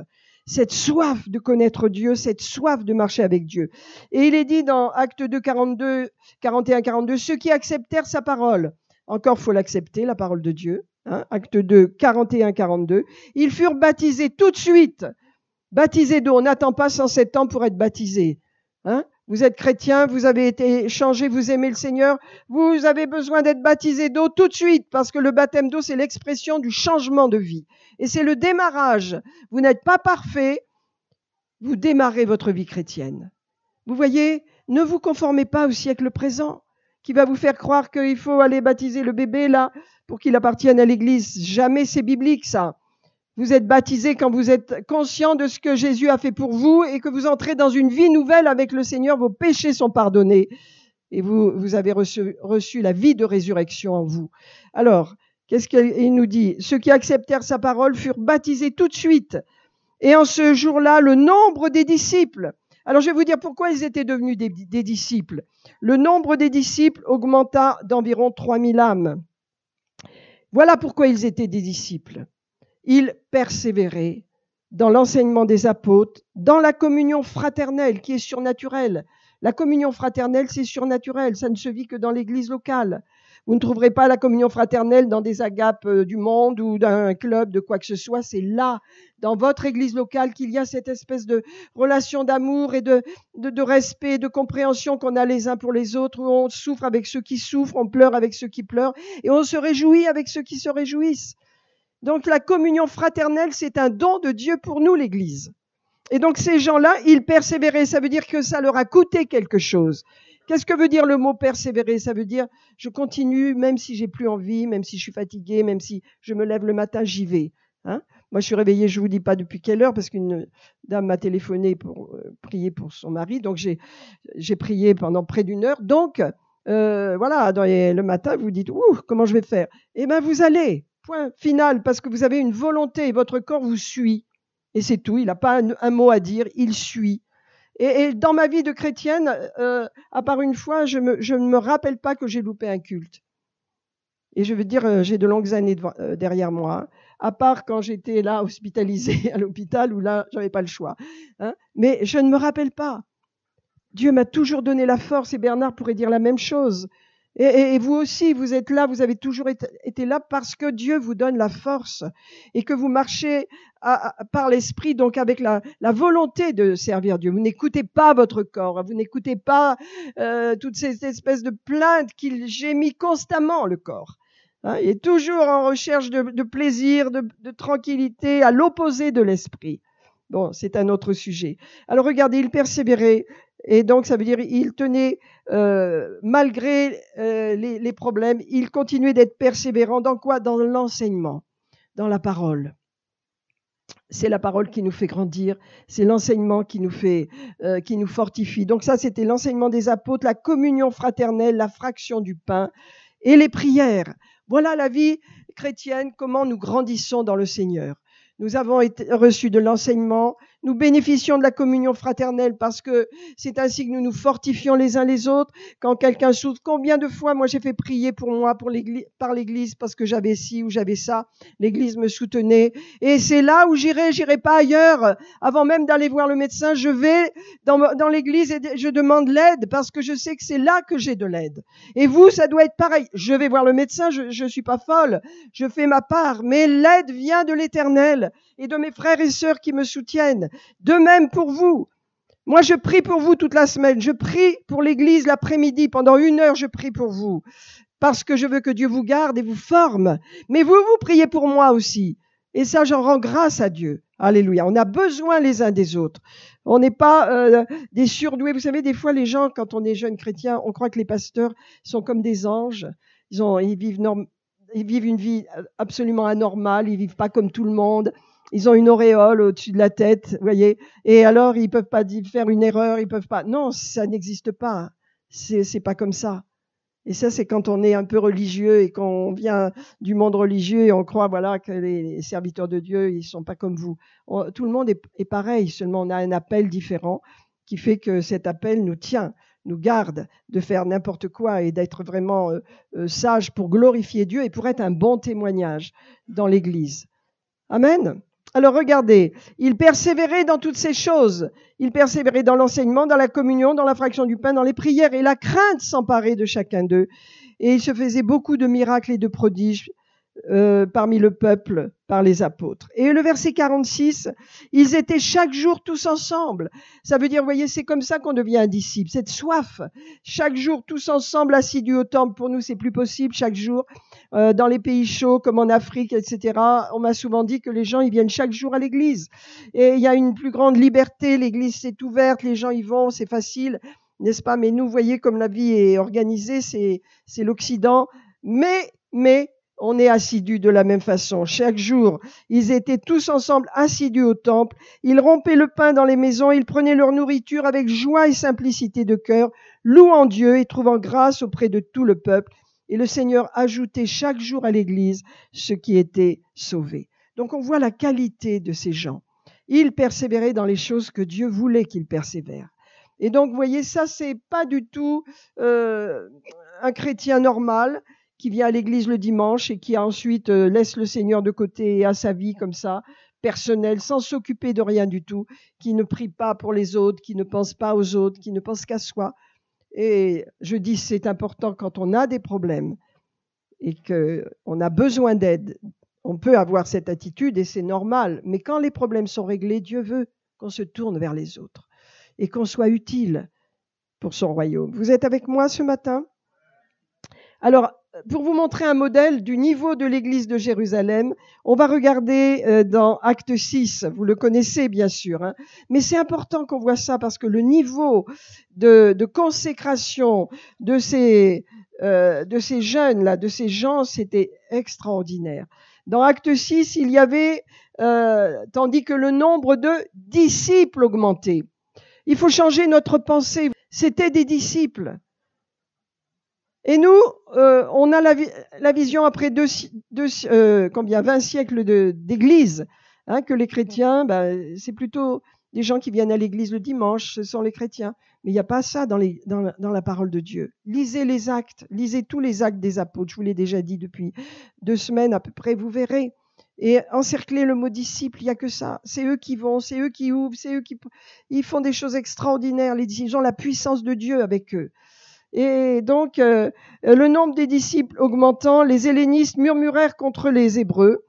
de connaître Dieu, cette soif de marcher avec Dieu. Et il est dit dans Actes 2, 41-42, ceux qui acceptèrent sa parole, encore faut l'accepter, la parole de Dieu, Actes 2, 41-42, ils furent baptisés tout de suite. Baptisés d'eau, on n'attend pas 107 ans pour être baptisé. Vous êtes chrétien, vous avez été changé, vous aimez le Seigneur, vous avez besoin d'être baptisé d'eau tout de suite, parce que le baptême d'eau, c'est l'expression du changement de vie. Et c'est le démarrage. Vous n'êtes pas parfait, vous démarrez votre vie chrétienne. Vous voyez, ne vous conformez pas au siècle présent, qui va vous faire croire qu'il faut aller baptiser le bébé là, pour qu'il appartienne à l'église. Jamais c'est biblique ça. Vous êtes baptisé quand vous êtes conscient de ce que Jésus a fait pour vous et que vous entrez dans une vie nouvelle avec le Seigneur, vos péchés sont pardonnés et vous avez reçu la vie de résurrection en vous. Alors, qu'est-ce qu'il nous dit? Ceux qui acceptèrent sa parole furent baptisés tout de suite. Et en ce jour-là, le nombre des disciples. Alors, je vais vous dire pourquoi ils étaient devenus des disciples. Le nombre des disciples augmenta d'environ 3000 âmes. Voilà pourquoi ils étaient des disciples. Ils persévéraient dans l'enseignement des apôtres, dans la communion fraternelle qui est surnaturelle. La communion fraternelle, c'est surnaturel, ça ne se vit que dans l'église locale. Vous ne trouverez pas la communion fraternelle dans des agapes du monde ou d'un club, de quoi que ce soit. C'est là, dans votre église locale, qu'il y a cette espèce de relation d'amour et de respect, de compréhension qu'on a les uns pour les autres, où on souffre avec ceux qui souffrent, on pleure avec ceux qui pleurent et on se réjouit avec ceux qui se réjouissent. Donc la communion fraternelle, c'est un don de Dieu pour nous, l'Église. Et donc ces gens-là, ils persévéraient. Ça veut dire que ça leur a coûté quelque chose. Qu'est-ce que veut dire le mot persévérer? Ça veut dire je continue, même si j'ai plus envie, même si je suis fatiguée, même si je me lève le matin, j'y vais. Moi, je suis réveillée, je vous dis pas depuis quelle heure, parce qu'une dame m'a téléphoné pour prier pour son mari. Donc j'ai prié pendant près d'une heure. Donc voilà, le matin, vous dites comment je vais faire? Eh ben vous allez. Point final, parce que vous avez une volonté et votre corps vous suit. Et c'est tout, il n'a pas un mot à dire, il suit. Et dans ma vie de chrétienne, à part une fois, je ne me rappelle pas que j'ai loupé un culte. Et je veux dire, j'ai de longues années derrière moi, à part quand j'étais là hospitalisée à l'hôpital, où là, j'avais pas le choix. Mais je ne me rappelle pas. Dieu m'a toujours donné la force, et Bernard pourrait dire la même chose. Et vous aussi, vous êtes là, vous avez toujours été là parce que Dieu vous donne la force et que vous marchez par l'esprit, donc avec la volonté de servir Dieu. Vous n'écoutez pas votre corps, vous n'écoutez pas toutes ces espèces de plaintes qu'il gémit constamment, le corps. Il est toujours en recherche de plaisir, de tranquillité, à l'opposé de l'esprit. Bon, c'est un autre sujet. Alors regardez, il persévérait. Et donc, ça veut dire il tenait, malgré les problèmes, il continuait d'être persévérant. Dans quoi? Dans l'enseignement, dans la parole. C'est la parole qui nous fait grandir, c'est l'enseignement qui nous fortifie. Donc ça, c'était l'enseignement des apôtres, la communion fraternelle, la fraction du pain et les prières. Voilà la vie chrétienne, comment nous grandissons dans le Seigneur. Nous avons reçu de l'enseignement, nous bénéficions de la communion fraternelle parce que c'est ainsi que nous nous fortifions les uns les autres. Quand quelqu'un souffre, combien de fois moi j'ai fait prier pour moi, par l'Église, parce que j'avais ci ou j'avais ça, l'Église me soutenait. Et c'est là où j'irai pas ailleurs. Avant même d'aller voir le médecin, je vais dans l'Église et je demande l'aide parce que je sais que c'est là que j'ai de l'aide. Et vous, ça doit être pareil. Je vais voir le médecin, je suis pas folle, je fais ma part, mais l'aide vient de l'Éternel et de mes frères et sœurs qui me soutiennent. De même pour vous. Moi, je prie pour vous toute la semaine. Je prie pour l'Église l'après-midi. Pendant 1 heure, je prie pour vous. Parce que je veux que Dieu vous garde et vous forme. Mais vous priez pour moi aussi. Et ça, j'en rends grâce à Dieu. Alléluia. On a besoin les uns des autres. On n'est pas des surdoués. Vous savez, des fois, les gens, quand on est jeune chrétien, on croit que les pasteurs sont comme des anges. Ils vivent une vie absolument anormale. Ils vivent pas comme tout le monde. Ils ont une auréole au-dessus de la tête, vous voyez. Et alors, ils peuvent pas faire une erreur. Ils peuvent pas. Non, ça n'existe pas. C'est pas comme ça. Et ça, c'est quand on est un peu religieux et qu'on vient du monde religieux et on croit, voilà, que les serviteurs de Dieu, ils sont pas comme vous. Tout le monde est pareil. Seulement, on a un appel différent qui fait que cet appel nous tient, nous garde de faire n'importe quoi et d'être vraiment sage pour glorifier Dieu et pour être un bon témoignage dans l'Église. Amen. Alors regardez, il persévérait dans toutes ces choses. Il persévérait dans l'enseignement, dans la communion, dans la fraction du pain, dans les prières, et la crainte s'emparait de chacun d'eux. Et il se faisait beaucoup de miracles et de prodiges parmi le peuple par les apôtres. Et le verset 46, ils étaient chaque jour tous ensemble. Ça veut dire, vous voyez, c'est comme ça qu'on devient un disciple, cette soif. Chaque jour tous ensemble, assidus au temple. Pour nous, c'est plus possible chaque jour. Dans les pays chauds comme en Afrique, etc., on m'a souvent dit que les gens, ils viennent chaque jour à l'église. Et il y a une plus grande liberté, l'église s'est ouverte, les gens y vont, c'est facile, n'est-ce pas? Mais nous, vous voyez, comme la vie est organisée, c'est l'Occident. Mais, on est assidus de la même façon. Chaque jour, ils étaient tous ensemble assidus au temple. Ils rompaient le pain dans les maisons. Ils prenaient leur nourriture avec joie et simplicité de cœur, louant Dieu et trouvant grâce auprès de tout le peuple. Et le Seigneur ajoutait chaque jour à l'Église ceux qui étaient sauvés. Donc on voit la qualité de ces gens. Ils persévéraient dans les choses que Dieu voulait qu'ils persévèrent. Et donc, vous voyez, ça, c'est pas du tout un chrétien normal qui vient à l'église le dimanche et qui ensuite laisse le Seigneur de côté et a sa vie comme ça, personnelle, sans s'occuper de rien du tout, qui ne prie pas pour les autres, qui ne pense pas aux autres, qui ne pense qu'à soi. Et je dis, c'est important quand on a des problèmes et qu'on a besoin d'aide. On peut avoir cette attitude et c'est normal. Mais quand les problèmes sont réglés, Dieu veut qu'on se tourne vers les autres et qu'on soit utile pour son royaume. Vous êtes avec moi ce matin? Alors, pour vous montrer un modèle du niveau de l'église de Jérusalem, on va regarder dans Acte 6. Vous le connaissez bien sûr, hein, mais c'est important qu'on voit ça parce que le niveau de consécration de ces jeunes-là, de ces gens, c'était extraordinaire. Dans Acte 6, il y avait, tandis que le nombre de disciples augmentait. Il faut changer notre pensée. C'était des disciples. Et nous, on a la vision après 20 siècles d'église, hein, que les chrétiens, c'est plutôt des gens qui viennent à l'église le dimanche, ce sont les chrétiens. Mais il n'y a pas ça dans la parole de Dieu. Lisez les actes, lisez tous les actes des apôtres. Je vous l'ai déjà dit depuis 2 semaines à peu près, vous verrez. Et encercler le mot disciple, il n'y a que ça. C'est eux qui vont, c'est eux qui ouvrent, c'est eux ils font des choses extraordinaires. Les disciples ont la puissance de Dieu avec eux. Et donc, le nombre des disciples augmentant, les hellénistes murmurèrent contre les Hébreux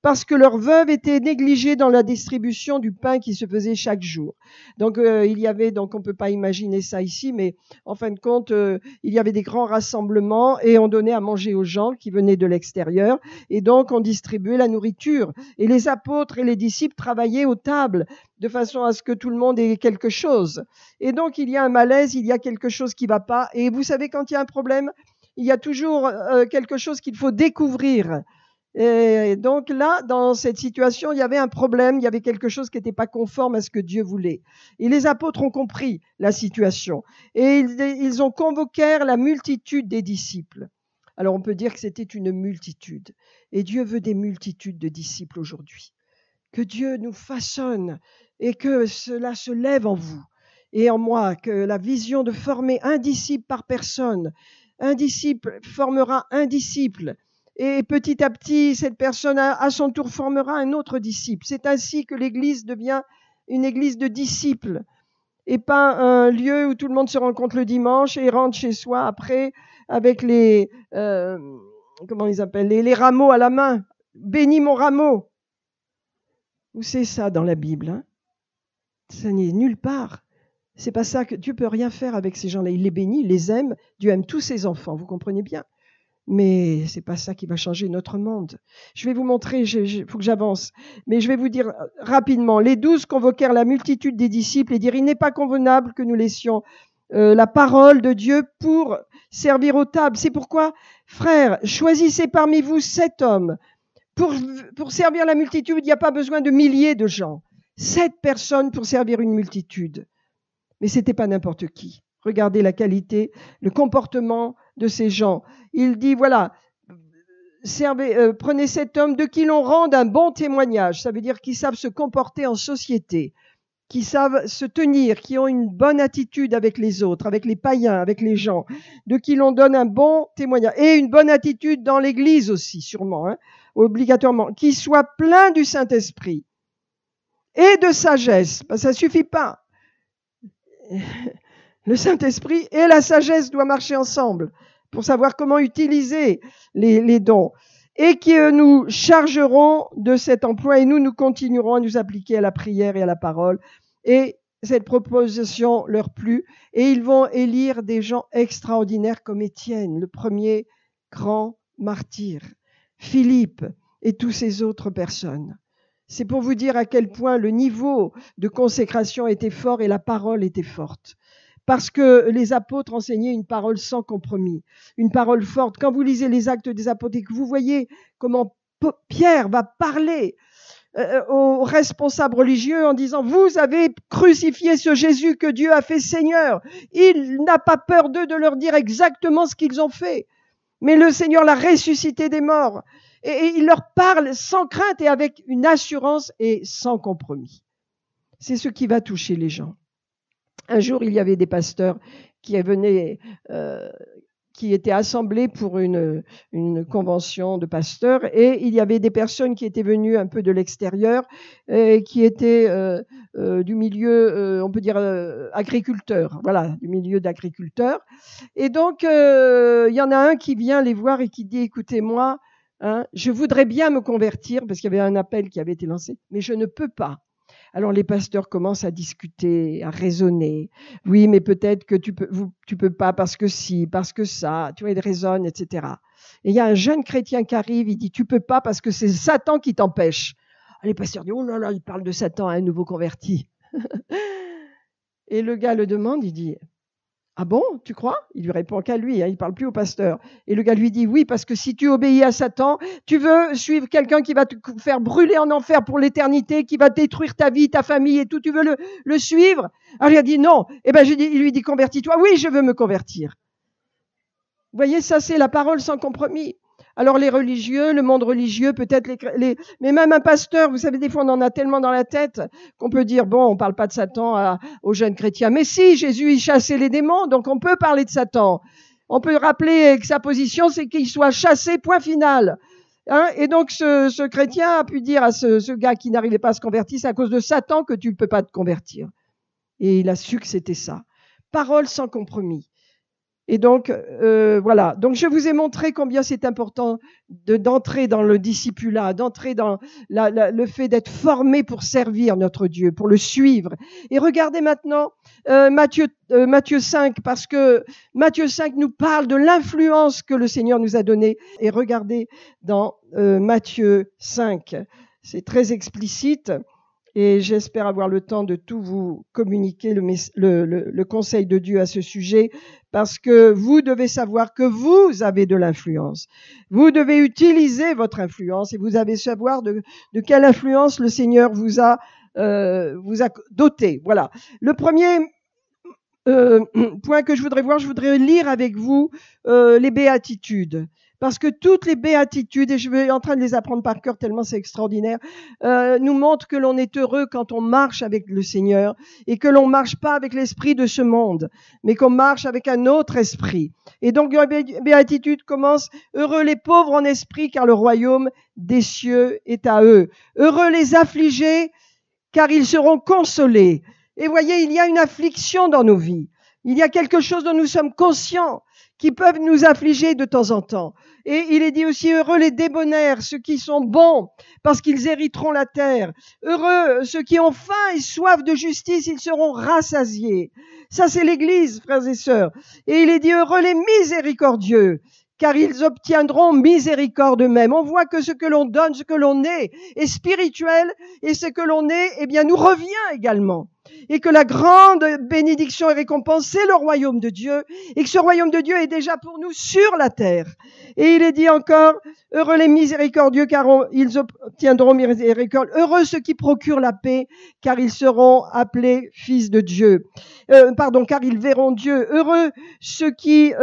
parce que leurs veuves étaient négligées dans la distribution du pain qui se faisait chaque jour. Donc il y avait, donc on peut pas imaginer ça ici, mais en fin de compte, il y avait des grands rassemblements et on donnait à manger aux gens qui venaient de l'extérieur, et donc on distribuait la nourriture. Et les apôtres et les disciples travaillaient aux tables de façon à ce que tout le monde ait quelque chose. Et donc il y a un malaise, il y a quelque chose qui va pas. Et vous savez, quand il y a un problème, il y a toujours quelque chose qu'il faut découvrir. Et donc là, dans cette situation, il y avait un problème, il y avait quelque chose qui n'était pas conforme à ce que Dieu voulait. Et les apôtres ont compris la situation. Et ils ont convoqué la multitude des disciples. Alors on peut dire que c'était une multitude. Et Dieu veut des multitudes de disciples aujourd'hui. Que Dieu nous façonne et que cela se lève en vous et en moi, que la vision de former un disciple par personne, un disciple formera un disciple. Et petit à petit, cette personne, à son tour, formera un autre disciple. C'est ainsi que l'Église devient une église de disciples et pas un lieu où tout le monde se rencontre le dimanche et rentre chez soi après avec les comment ils appellent, les rameaux à la main. Bénis mon rameau. Où c'est ça dans la Bible, hein? Ça n'est nulle part. C'est pas ça que Dieu peut rien faire avec ces gens-là. Il les bénit, il les aime. Dieu aime tous ses enfants, vous comprenez bien. Mais c'est pas ça qui va changer notre monde. Je vais vous montrer, il faut que j'avance. Mais je vais vous dire rapidement. Les 12 convoquèrent la multitude des disciples et dirent, il n'est pas convenable que nous laissions la parole de Dieu pour servir aux tables. C'est pourquoi, frères, choisissez parmi vous 7 hommes. Pour servir la multitude, il n'y a pas besoin de milliers de gens. 7 personnes pour servir une multitude. Mais c'était pas n'importe qui. Regardez la qualité, le comportement de ces gens. Il dit, voilà, prenez cet homme de qui l'on rende un bon témoignage. Ça veut dire qu'ils savent se comporter en société, qui savent se tenir, qui ont une bonne attitude avec les autres, avec les païens, avec les gens, de qui l'on donne un bon témoignage. Et une bonne attitude dans l'Église aussi, sûrement, hein, obligatoirement. Qui soit plein du Saint-Esprit et de sagesse. Ben, ça suffit pas. Le Saint-Esprit et la sagesse doivent marcher ensemble pour savoir comment utiliser les dons. Et que nous chargerons de cet emploi et nous continuerons à nous appliquer à la prière et à la parole. Et cette proposition leur plut. Et ils vont élire des gens extraordinaires comme Étienne, le premier grand martyr, Philippe et toutes ces autres personnes. C'est pour vous dire à quel point le niveau de consécration était fort et la parole était forte. Parce que les apôtres enseignaient une parole sans compromis, une parole forte. Quand vous lisez les Actes des apôtres et que vous voyez comment Pierre va parler aux responsables religieux en disant « Vous avez crucifié ce Jésus que Dieu a fait Seigneur. » Il n'a pas peur d'eux de leur dire exactement ce qu'ils ont fait. Mais le Seigneur l'a ressuscité des morts. Et il leur parle sans crainte et avec une assurance et sans compromis. C'est ce qui va toucher les gens. Un jour, il y avait des pasteurs qui venaient, qui étaient assemblés pour une convention de pasteurs, et il y avait des personnes qui étaient venues un peu de l'extérieur, qui étaient du milieu, on peut dire agriculteur, voilà, du milieu d'agriculteurs. Et donc, il y en a un qui vient les voir et qui dit, écoutez-moi, hein, je voudrais bien me convertir, parce qu'il y avait un appel qui avait été lancé, mais je ne peux pas. Alors les pasteurs commencent à discuter, à raisonner. Oui, mais peut-être que tu peux pas parce que si, parce que ça. Tu vois, ils raisonnent, etc. Et il y a un jeune chrétien qui arrive, il dit tu peux pas parce que c'est Satan qui t'empêche. Les pasteurs disent oh là là, il parle de Satan à un nouveau converti. Et le gars le demande, il dit ah bon, tu crois? Il lui répond qu'à lui, hein, il parle plus au pasteur. Et le gars lui dit oui, parce que si tu obéis à Satan, tu veux suivre quelqu'un qui va te faire brûler en enfer pour l'éternité, qui va détruire ta vie, ta famille et tout, tu veux le suivre? Alors il a dit non. Eh ben il lui dit convertis-toi. Oui, je veux me convertir. Vous voyez, ça c'est la parole sans compromis. Alors les religieux, le monde religieux, peut-être mais même un pasteur, vous savez, des fois on en a tellement dans la tête qu'on peut dire, bon, on parle pas de Satan aux jeunes chrétiens. Mais si, Jésus, il chassait les démons, donc on peut parler de Satan. On peut rappeler que sa position, c'est qu'il soit chassé, point final. Hein, et donc ce chrétien a pu dire à ce gars qui n'arrivait pas à se convertir, c'est à cause de Satan que tu ne peux pas te convertir. Et il a su que c'était ça. Parole sans compromis. Et donc, voilà. Donc, je vous ai montré combien c'est important d'entrer dans le discipulat, d'entrer dans le fait d'être formé pour servir notre Dieu, pour le suivre. Et regardez maintenant Matthieu 5, parce que Matthieu 5 nous parle de l'influence que le Seigneur nous a donnée. Et regardez dans Matthieu 5, c'est très explicite. Et j'espère avoir le temps de tout vous communiquer le conseil de Dieu à ce sujet, parce que vous devez savoir que vous avez de l'influence. Vous devez utiliser votre influence et vous devez savoir de quelle influence le Seigneur vous a doté. Voilà. Le premier point que je voudrais lire avec vous les béatitudes. Parce que toutes les béatitudes, et je vais en train de les apprendre par cœur tellement c'est extraordinaire, nous montrent que l'on est heureux quand on marche avec le Seigneur et que l'on marche pas avec l'esprit de ce monde, mais qu'on marche avec un autre esprit. Et donc la béatitude commence: heureux les pauvres en esprit, car le royaume des cieux est à eux. Heureux les affligés, car ils seront consolés. Et voyez, il y a une affliction dans nos vies. Il y a quelque chose dont nous sommes conscients qui peuvent nous affliger de temps en temps. Et il est dit aussi: heureux les débonnaires, ceux qui sont bons, parce qu'ils hériteront la terre. Heureux ceux qui ont faim et soif de justice, ils seront rassasiés. Ça, c'est l'Église, frères et sœurs. Et il est dit: heureux les miséricordieux, car ils obtiendront miséricorde eux-mêmes. On voit que ce que l'on donne, ce que l'on est spirituel, et ce que l'on est, eh bien, nous revient également. Et que la grande bénédiction et récompense, c'est le royaume de Dieu, et que ce royaume de Dieu est déjà pour nous sur la terre. Et il est dit encore: heureux les miséricordieux, car ils obtiendront miséricorde. Heureux ceux qui procurent la paix, car ils seront appelés fils de Dieu. Car ils verront Dieu. Heureux ceux qui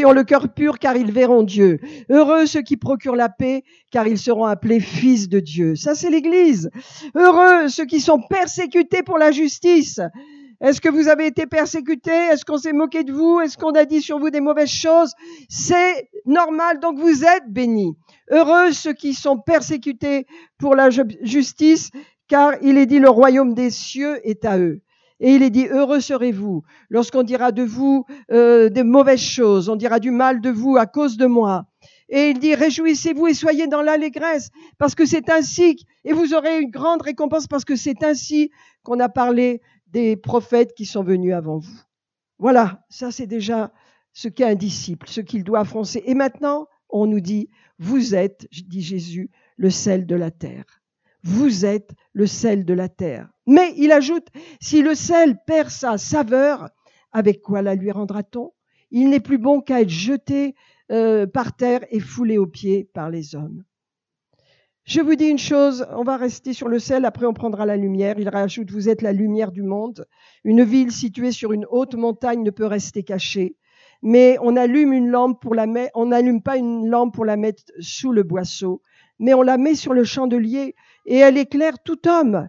ont le cœur pur, car ils verront Dieu. Heureux ceux qui procurent la paix, car ils seront appelés fils de Dieu. Ça, c'est l'Église. Heureux ceux qui sont persécutés pour la justice. Est-ce que vous avez été persécutés? Est-ce qu'on s'est moqué de vous? Est-ce qu'on a dit sur vous des mauvaises choses? C'est normal, donc vous êtes bénis. Heureux ceux qui sont persécutés pour la justice, car il est dit: le royaume des cieux est à eux. Et il est dit: heureux serez-vous lorsqu'on dira de vous des mauvaises choses, on dira du mal de vous à cause de moi. Et il dit: réjouissez-vous et soyez dans l'allégresse, parce que c'est ainsi, et vous aurez une grande récompense, parce que c'est ainsi qu'on a parlé des prophètes qui sont venus avant vous. Voilà, ça c'est déjà ce qu'est un disciple, ce qu'il doit affronter. Et maintenant, on nous dit: vous êtes, dit Jésus, le sel de la terre. Vous êtes le sel de la terre. Mais il ajoute: si le sel perd sa saveur, avec quoi la lui rendra-t-on? Il n'est plus bon qu'à être jeté par terre et foulé aux pieds par les hommes. Je vous dis une chose, on va rester sur le sel, après on prendra la lumière. Il rajoute: vous êtes la lumière du monde. Une ville située sur une haute montagne ne peut rester cachée. Mais on n'allume pas une lampe pour la mettre sous le boisseau, mais on la met sur le chandelier et elle éclaire tout homme.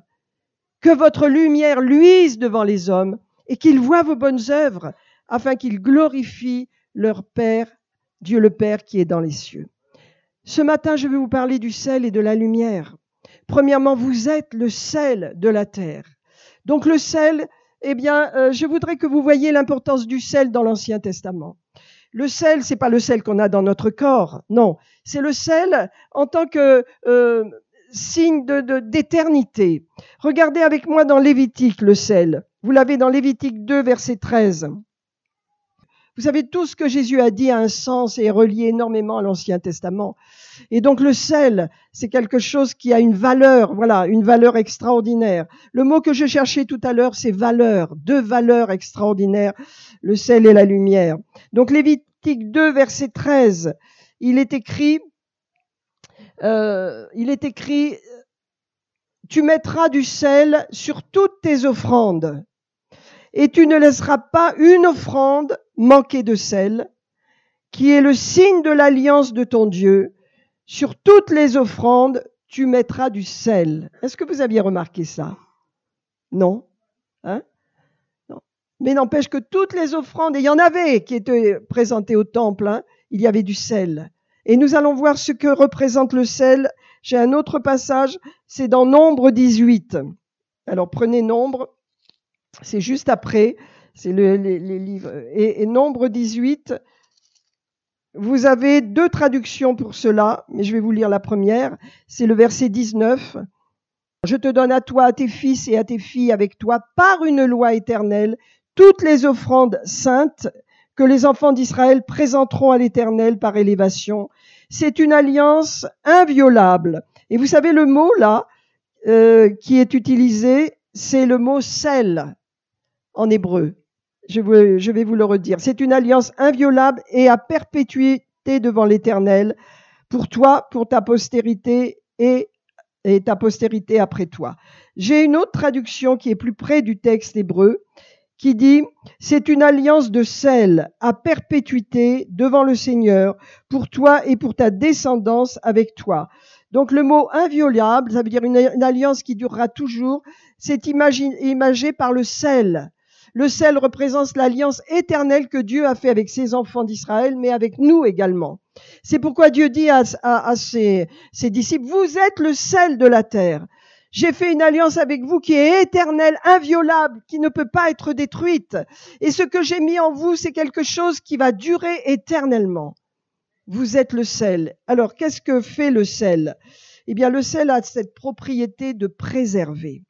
Que votre lumière luise devant les hommes et qu'ils voient vos bonnes œuvres, afin qu'ils glorifient leur Père, Dieu le Père qui est dans les cieux. Ce matin, je vais vous parler du sel et de la lumière. Premièrement, vous êtes le sel de la terre. Donc le sel, je voudrais que vous voyiez l'importance du sel dans l'Ancien Testament. Le sel, c'est pas le sel qu'on a dans notre corps, non. C'est le sel en tant que signe d'éternité. Regardez avec moi dans Lévitique le sel. Vous l'avez dans Lévitique 2, verset 13. Vous savez, tout ce que Jésus a dit a un sens et est relié énormément à l'Ancien Testament. Et donc le sel, c'est quelque chose qui a une valeur, voilà, une valeur extraordinaire. Le mot que je cherchais tout à l'heure, c'est valeur, deux valeurs extraordinaires, le sel et la lumière. Donc Lévitique 2, verset 13, il est écrit, tu mettras du sel sur toutes tes offrandes, et tu ne laisseras pas une offrande manquer de sel, qui est le signe de l'alliance de ton Dieu. Sur toutes les offrandes, tu mettras du sel. Est-ce que vous aviez remarqué ça? Non? Hein? Non. Mais n'empêche que toutes les offrandes, et il y en avait qui étaient présentées au temple, hein, il y avait du sel. Et nous allons voir ce que représente le sel. J'ai un autre passage, c'est dans Nombre 18. Alors prenez Nombre, c'est juste après, C'est les livres. Et Nombre 18, vous avez 2 traductions pour cela, mais je vais vous lire la première. C'est le verset 19. Je te donne à toi, à tes fils et à tes filles avec toi, par une loi éternelle, toutes les offrandes saintes que les enfants d'Israël présenteront à l'Éternel par élévation. C'est une alliance inviolable. Et vous savez, le mot là qui est utilisé, c'est le mot sel en hébreu. Je vais vous le redire. C'est une alliance inviolable et à perpétuité devant l'Éternel, pour toi, pour ta postérité et ta postérité après toi. J'ai une autre traduction qui est plus près du texte hébreu, qui dit « C'est une alliance de sel à perpétuité devant le Seigneur, pour toi et pour ta descendance avec toi. » Donc le mot inviolable, ça veut dire une alliance qui durera toujours, c'est imagé par le sel. Le sel représente l'alliance éternelle que Dieu a fait avec ses enfants d'Israël, mais avec nous également. C'est pourquoi Dieu dit à ses disciples, vous êtes le sel de la terre. J'ai fait une alliance avec vous qui est éternelle, inviolable, qui ne peut pas être détruite. Et ce que j'ai mis en vous, c'est quelque chose qui va durer éternellement. Vous êtes le sel. Alors, qu'est-ce que fait le sel? Eh bien, le sel a cette propriété de préserver.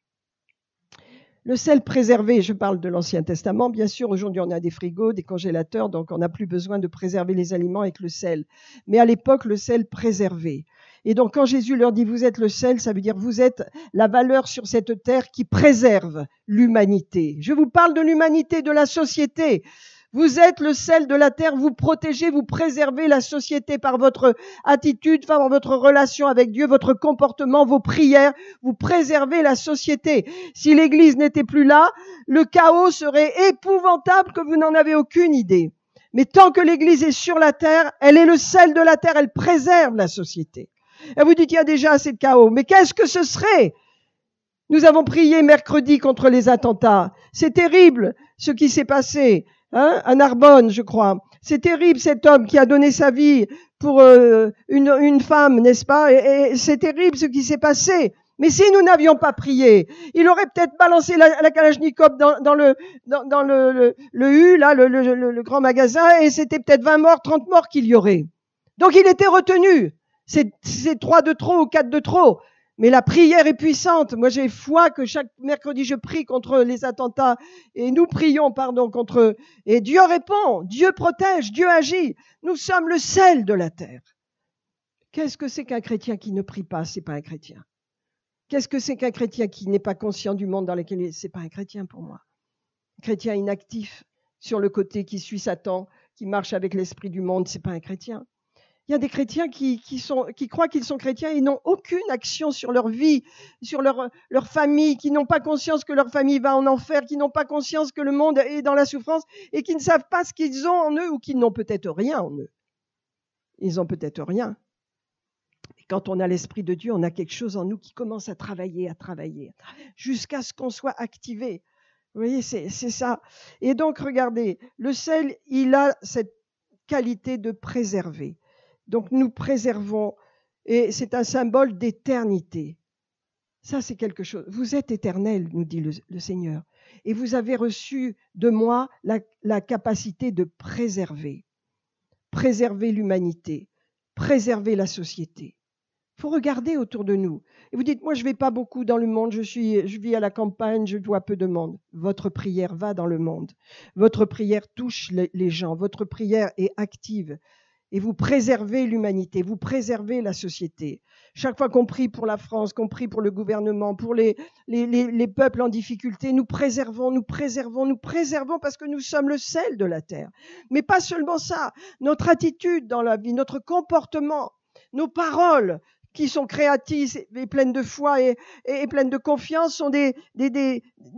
Le sel préservé, je parle de l'Ancien Testament, bien sûr, aujourd'hui on a des frigos, des congélateurs, donc on n'a plus besoin de préserver les aliments avec le sel. Mais à l'époque, le sel préservé. Et donc quand Jésus leur dit « vous êtes le sel », ça veut dire « vous êtes la valeur sur cette terre qui préserve l'humanité ». Je vous parle de l'humanité, de la société. Vous êtes le sel de la terre, vous protégez, vous préservez la société par votre attitude, par votre relation avec Dieu, votre comportement, vos prières, vous préservez la société. Si l'Église n'était plus là, le chaos serait épouvantable que vous n'en avez aucune idée. Mais tant que l'Église est sur la terre, elle est le sel de la terre, elle préserve la société. Et vous dites, il y a déjà assez de chaos. Mais qu'est-ce que ce serait? Nous avons prié mercredi contre les attentats. C'est terrible ce qui s'est passé. À Narbonne, je crois. C'est terrible cet homme qui a donné sa vie pour une femme, n'est-ce pas? Et c'est terrible ce qui s'est passé. Mais si nous n'avions pas prié, il aurait peut-être balancé la Kalachnikov dans le U, là, le grand magasin, et c'était peut-être 20 morts, 30 morts qu'il y aurait. Donc il était retenu. C'est 3 de trop ou 4 de trop. Mais la prière est puissante. Moi, j'ai foi que chaque mercredi, je prie contre les attentats et nous prions, contre eux. Et Dieu répond, Dieu protège, Dieu agit. Nous sommes le sel de la terre. Qu'est-ce que c'est qu'un chrétien qui ne prie pas? C'est pas un chrétien. Qu'est-ce que c'est qu'un chrétien qui n'est pas conscient du monde dans lequel il est? C'est pas un chrétien pour moi. Un chrétien inactif sur le côté qui suit Satan, qui marche avec l'esprit du monde, c'est pas un chrétien. Il y a des chrétiens qui croient qu'ils sont chrétiens et n'ont aucune action sur leur vie, sur leur famille, qui n'ont pas conscience que leur famille va en enfer, qui n'ont pas conscience que le monde est dans la souffrance et qui ne savent pas ce qu'ils ont en eux ou qu'ils n'ont peut-être rien en eux. Ils ont peut-être rien. Et quand on a l'Esprit de Dieu, on a quelque chose en nous qui commence à travailler, jusqu'à ce qu'on soit activé. Vous voyez, c'est ça. Et donc, regardez, le sel, il a cette qualité de préserver. Donc nous préservons, et c'est un symbole d'éternité. Ça, c'est quelque chose. Vous êtes éternel, nous dit le Seigneur, et vous avez reçu de moi la capacité de préserver l'humanité, préserver la société. Il faut regarder autour de nous. Et vous dites, moi, je ne vais pas beaucoup dans le monde, je vis à la campagne, je vois peu de monde. Votre prière va dans le monde. Votre prière touche les gens. Votre prière est active. Et vous préservez l'humanité, vous préservez la société. Chaque fois qu'on prie pour la France, qu'on prie pour le gouvernement, pour les peuples en difficulté, nous préservons parce que nous sommes le sel de la terre. Mais pas seulement ça, notre attitude dans la vie, notre comportement, nos paroles qui sont créatrices et pleines de foi et pleines de confiance sont des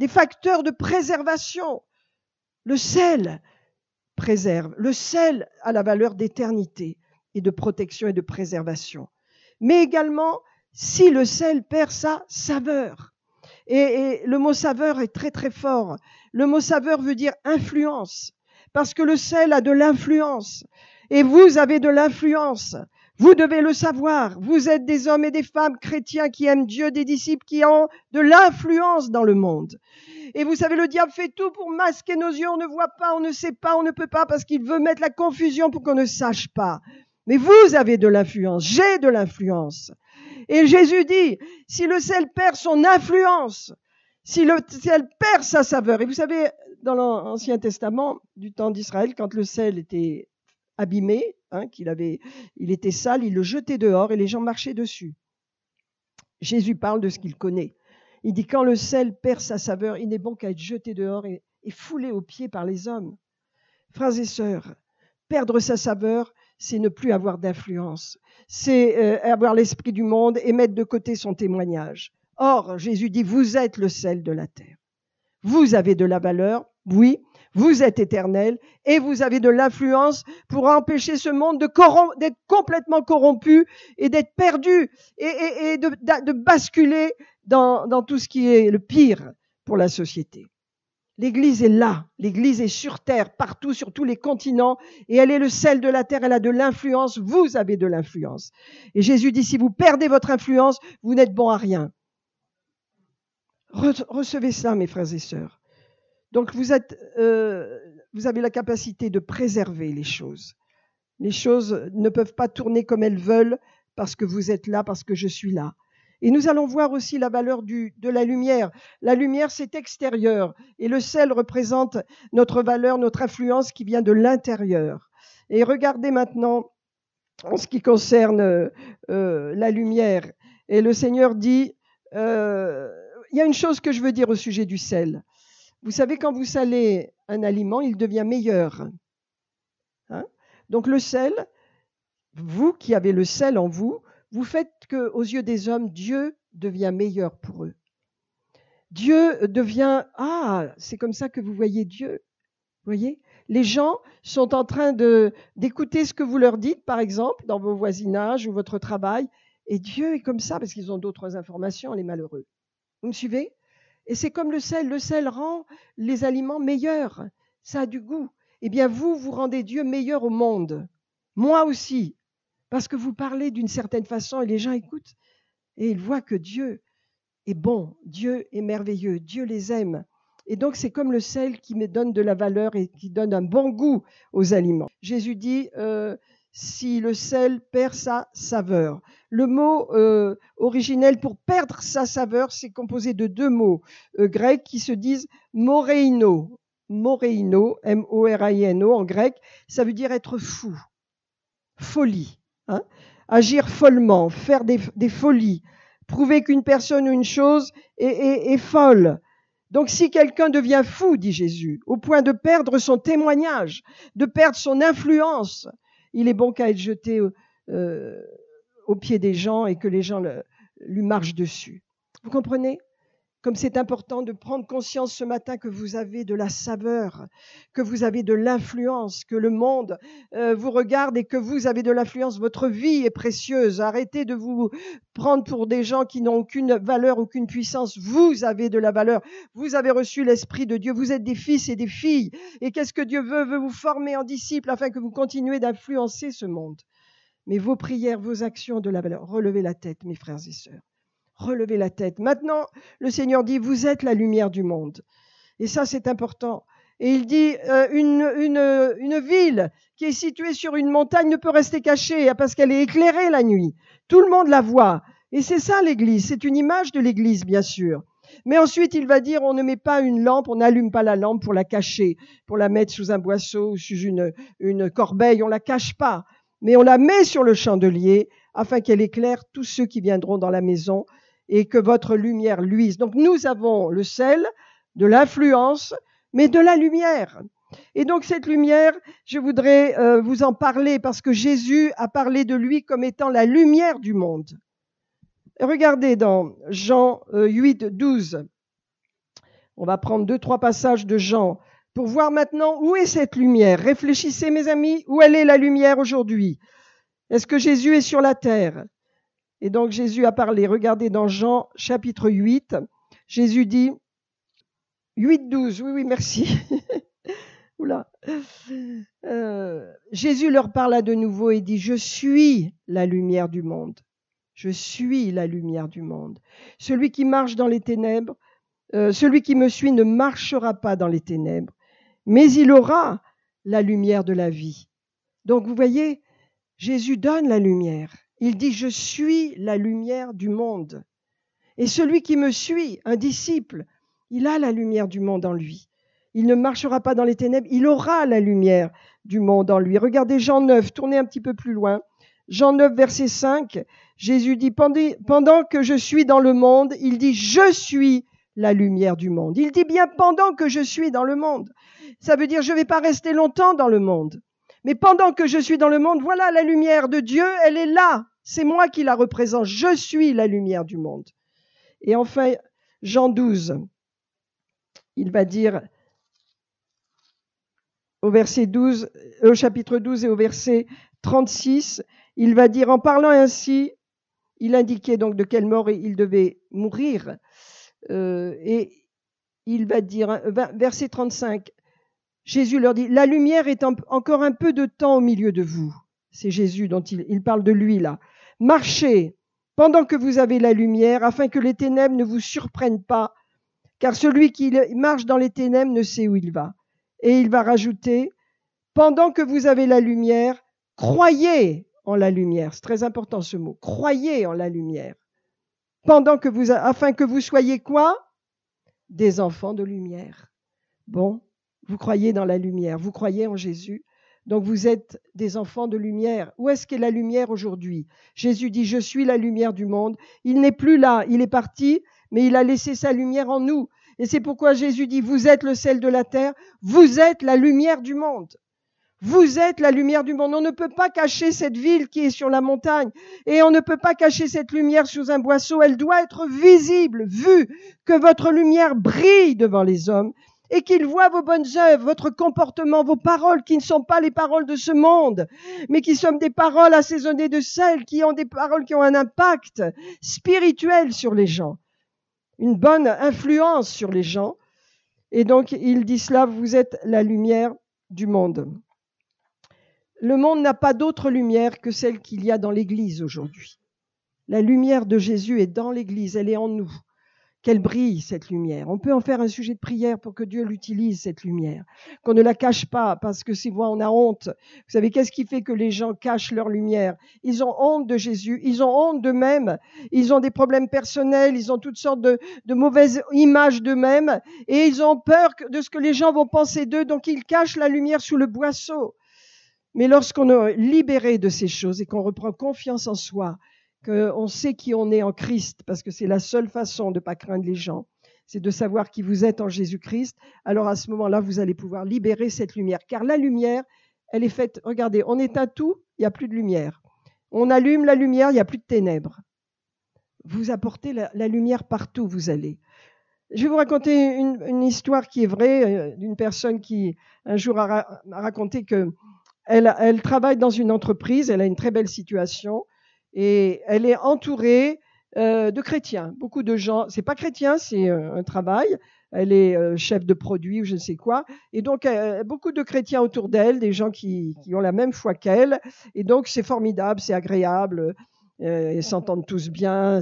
facteurs de préservation. Le sel préserve. Le sel a la valeur d'éternité et de protection et de préservation. Mais également, si le sel perd sa saveur, et le mot saveur est très très fort, le mot saveur veut dire influence, parce que le sel a de l'influence, et vous avez de l'influence. Vous devez le savoir. Vous êtes des hommes et des femmes chrétiens qui aiment Dieu, des disciples qui ont de l'influence dans le monde. Et vous savez, le diable fait tout pour masquer nos yeux. On ne voit pas, on ne sait pas, on ne peut pas parce qu'il veut mettre la confusion pour qu'on ne sache pas. Mais vous avez de l'influence. J'ai de l'influence. Et Jésus dit, si le sel perd son influence, si le sel perd sa saveur. Et vous savez, dans l'Ancien Testament, du temps d'Israël, quand le sel était abîmé, il était sale, il le jetait dehors et les gens marchaient dessus. Jésus parle de ce qu'il connaît. Il dit, quand le sel perd sa saveur, il n'est bon qu'à être jeté dehors et foulé aux pieds par les hommes. Frères et sœurs, perdre sa saveur, c'est ne plus avoir d'influence. C'est avoir l'esprit du monde et mettre de côté son témoignage. Or, Jésus dit, vous êtes le sel de la terre. Vous avez de la valeur, oui, vous êtes éternel et vous avez de l'influence pour empêcher ce monde d'être complètement corrompu et d'être perdu et de basculer dans tout ce qui est le pire pour la société. L'Église est là, l'Église est sur terre, partout, sur tous les continents, et elle est le sel de la terre, elle a de l'influence, vous avez de l'influence. Et Jésus dit, si vous perdez votre influence, vous n'êtes bon à rien. Recevez ça, mes frères et sœurs. Donc vous avez la capacité de préserver les choses. Les choses ne peuvent pas tourner comme elles veulent parce que vous êtes là, parce que je suis là. Et nous allons voir aussi la valeur de la lumière. La lumière, c'est extérieur. Et le sel représente notre valeur, notre influence qui vient de l'intérieur. Et regardez maintenant en ce qui concerne la lumière. Et le Seigneur dit, il y a une chose que je veux dire au sujet du sel. Vous savez, quand vous salez un aliment, il devient meilleur. Hein? Donc le sel, vous qui avez le sel en vous, vous faites qu'aux yeux des hommes, Dieu devient meilleur pour eux. Dieu devient... Ah, c'est comme ça que vous voyez Dieu. Vous voyez ? Les gens sont en train d'écouter ce que vous leur dites, par exemple, dans vos voisinages ou votre travail. Et Dieu est comme ça parce qu'ils ont d'autres informations, les malheureux. Vous me suivez ? Et c'est comme le sel. Le sel rend les aliments meilleurs. Ça a du goût. Eh bien, vous rendez Dieu meilleur au monde. Moi aussi. Parce que vous parlez d'une certaine façon et les gens écoutent et ils voient que Dieu est bon, Dieu est merveilleux, Dieu les aime. Et donc c'est comme le sel qui me donne de la valeur et qui donne un bon goût aux aliments. Jésus dit, si le sel perd sa saveur. Le mot originel pour perdre sa saveur, c'est composé de deux mots grecs qui se disent moreino. Moreino, M-O-R-I-N-O en grec, ça veut dire être fou, folie. Hein? Agir follement, faire des folies, prouver qu'une personne ou une chose est folle. Donc si quelqu'un devient fou, dit Jésus, au point de perdre son témoignage, de perdre son influence, il est bon qu'à être jeté aux pieds des gens et que les gens lui marchent dessus. Vous comprenez ? Comme c'est important de prendre conscience ce matin que vous avez de la saveur, que vous avez de l'influence, que le monde vous regarde et que vous avez de l'influence. Votre vie est précieuse. Arrêtez de vous prendre pour des gens qui n'ont aucune valeur, aucune puissance. Vous avez de la valeur. Vous avez reçu l'Esprit de Dieu. Vous êtes des fils et des filles. Et qu'est-ce que Dieu veut ? Veut vous former en disciples afin que vous continuez d'influencer ce monde. Mais vos prières, vos actions ont de la valeur. Relevez la tête, mes frères et sœurs. Relevez la tête. Maintenant, le Seigneur dit, vous êtes la lumière du monde. Et ça, c'est important. Et il dit, une ville qui est située sur une montagne ne peut rester cachée parce qu'elle est éclairée la nuit. Tout le monde la voit. Et c'est ça l'Église. C'est une image de l'Église, bien sûr. Mais ensuite, il va dire, on ne met pas une lampe, on n'allume pas la lampe pour la cacher, pour la mettre sous un boisseau ou sous une corbeille. On la cache pas. Mais on la met sur le chandelier afin qu'elle éclaire tous ceux qui viendront dans la maison et que votre lumière luise. Donc nous avons le sel, de l'influence, mais de la lumière. Et donc cette lumière, je voudrais vous en parler parce que Jésus a parlé de lui comme étant la lumière du monde. Regardez dans Jean 8, 12. On va prendre 2-3 passages de Jean pour voir maintenant où est cette lumière. Réfléchissez mes amis, où elle est la lumière aujourd'hui. Est-ce que Jésus est sur la terre ? Et donc Jésus a parlé. Regardez dans Jean chapitre 8, Jésus dit, 8, 12, oui, merci. Oula. Jésus leur parla de nouveau et dit, je suis la lumière du monde. Je suis la lumière du monde. Celui qui marche dans les ténèbres, celui qui me suit ne marchera pas dans les ténèbres, mais il aura la lumière de la vie. Donc vous voyez, Jésus donne la lumière. Il dit, je suis la lumière du monde. Et celui qui me suit, un disciple, il a la lumière du monde en lui. Il ne marchera pas dans les ténèbres, il aura la lumière du monde en lui. Regardez Jean 9, tournez un petit peu plus loin. Jean 9, verset 5, Jésus dit, pendant que je suis dans le monde, il dit, je suis la lumière du monde. Il dit bien pendant que je suis dans le monde. Ça veut dire, je ne vais pas rester longtemps dans le monde. Mais pendant que je suis dans le monde, voilà la lumière de Dieu, elle est là. C'est moi qui la représente. Je suis la lumière du monde. Et enfin, Jean 12, il va dire au chapitre 12 et au verset 36, il va dire, en parlant ainsi, il indiquait donc de quelle mort il devait mourir. Et il va dire, verset 35, Jésus leur dit, la lumière est encore un peu de temps au milieu de vous. C'est Jésus dont il parle de lui là. Marchez pendant que vous avez la lumière, afin que les ténèbres ne vous surprennent pas, car celui qui marche dans les ténèbres ne sait où il va. Et il va rajouter, pendant que vous avez la lumière, croyez en la lumière. C'est très important ce mot. Croyez en la lumière. Afin que vous soyez quoi? Des enfants de lumière. Bon, vous croyez dans la lumière, vous croyez en Jésus. Donc vous êtes des enfants de lumière. Où est-ce qu'est la lumière aujourd'hui? Jésus dit, je suis la lumière du monde. Il n'est plus là, il est parti, mais il a laissé sa lumière en nous. Et c'est pourquoi Jésus dit, vous êtes le sel de la terre, vous êtes la lumière du monde. Vous êtes la lumière du monde. On ne peut pas cacher cette ville qui est sur la montagne. Et on ne peut pas cacher cette lumière sous un boisseau. Elle doit être visible, vue, que votre lumière brille devant les hommes et qu'ils voient vos bonnes œuvres, votre comportement, vos paroles qui ne sont pas les paroles de ce monde, mais qui sont des paroles assaisonnées de sel, qui ont des paroles qui ont un impact spirituel sur les gens, une bonne influence sur les gens. Et donc, il dit cela, vous êtes la lumière du monde. Le monde n'a pas d'autre lumière que celle qu'il y a dans l'Église aujourd'hui. La lumière de Jésus est dans l'Église, elle est en nous. Qu'elle brille, cette lumière. On peut en faire un sujet de prière pour que Dieu l'utilise, cette lumière. Qu'on ne la cache pas, parce que souvent on a honte. Vous savez, qu'est-ce qui fait que les gens cachent leur lumière? Ils ont honte de Jésus, ils ont honte d'eux-mêmes, ils ont des problèmes personnels, ils ont toutes sortes de mauvaises images d'eux-mêmes, et ils ont peur de ce que les gens vont penser d'eux, donc ils cachent la lumière sous le boisseau. Mais lorsqu'on est libéré de ces choses et qu'on reprend confiance en soi, qu'on sait qui on est en Christ, parce que c'est la seule façon de ne pas craindre les gens, c'est de savoir qui vous êtes en Jésus-Christ, alors à ce moment-là, vous allez pouvoir libérer cette lumière. Car la lumière, elle est faite, regardez, on éteint tout, il n'y a plus de lumière. On allume la lumière, il n'y a plus de ténèbres. Vous apportez la lumière partout où vous allez. Je vais vous raconter une histoire qui est vraie, d'une personne qui un jour a raconté que elle travaille dans une entreprise, elle a une très belle situation et elle est entourée de chrétiens. Beaucoup de gens, c'est pas chrétien, c'est un travail. Elle est chef de produit ou je ne sais quoi. Et donc, beaucoup de chrétiens autour d'elle, des gens qui ont la même foi qu'elle. Et donc, c'est formidable, c'est agréable. Ils s'entendent tous bien.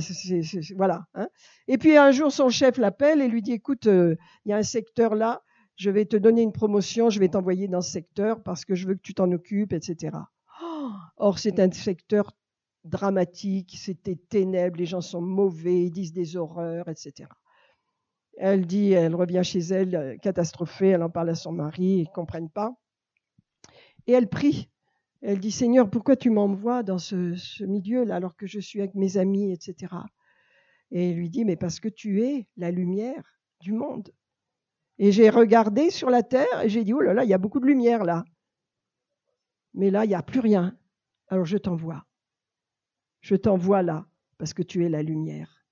Voilà. Hein. Et puis, un jour, son chef l'appelle et lui dit, écoute, il y a un secteur là. Je vais te donner une promotion, je vais t'envoyer dans ce secteur parce que je veux que tu t'en occupes, etc. Or, c'est un secteur dramatique, c'était ténèbres, les gens sont mauvais, ils disent des horreurs, etc. Elle revient chez elle, catastrophée, elle en parle à son mari, ils ne comprennent pas. Et elle prie. Elle dit, Seigneur, pourquoi tu m'envoies dans ce milieu-là alors que je suis avec mes amis, etc. Et il lui dit, mais parce que tu es la lumière du monde. Et j'ai regardé sur la terre et j'ai dit, oh là là, il y a beaucoup de lumière là. Mais là, il n'y a plus rien. Alors je t'envoie. Je t'envoie là, parce que tu es la lumière.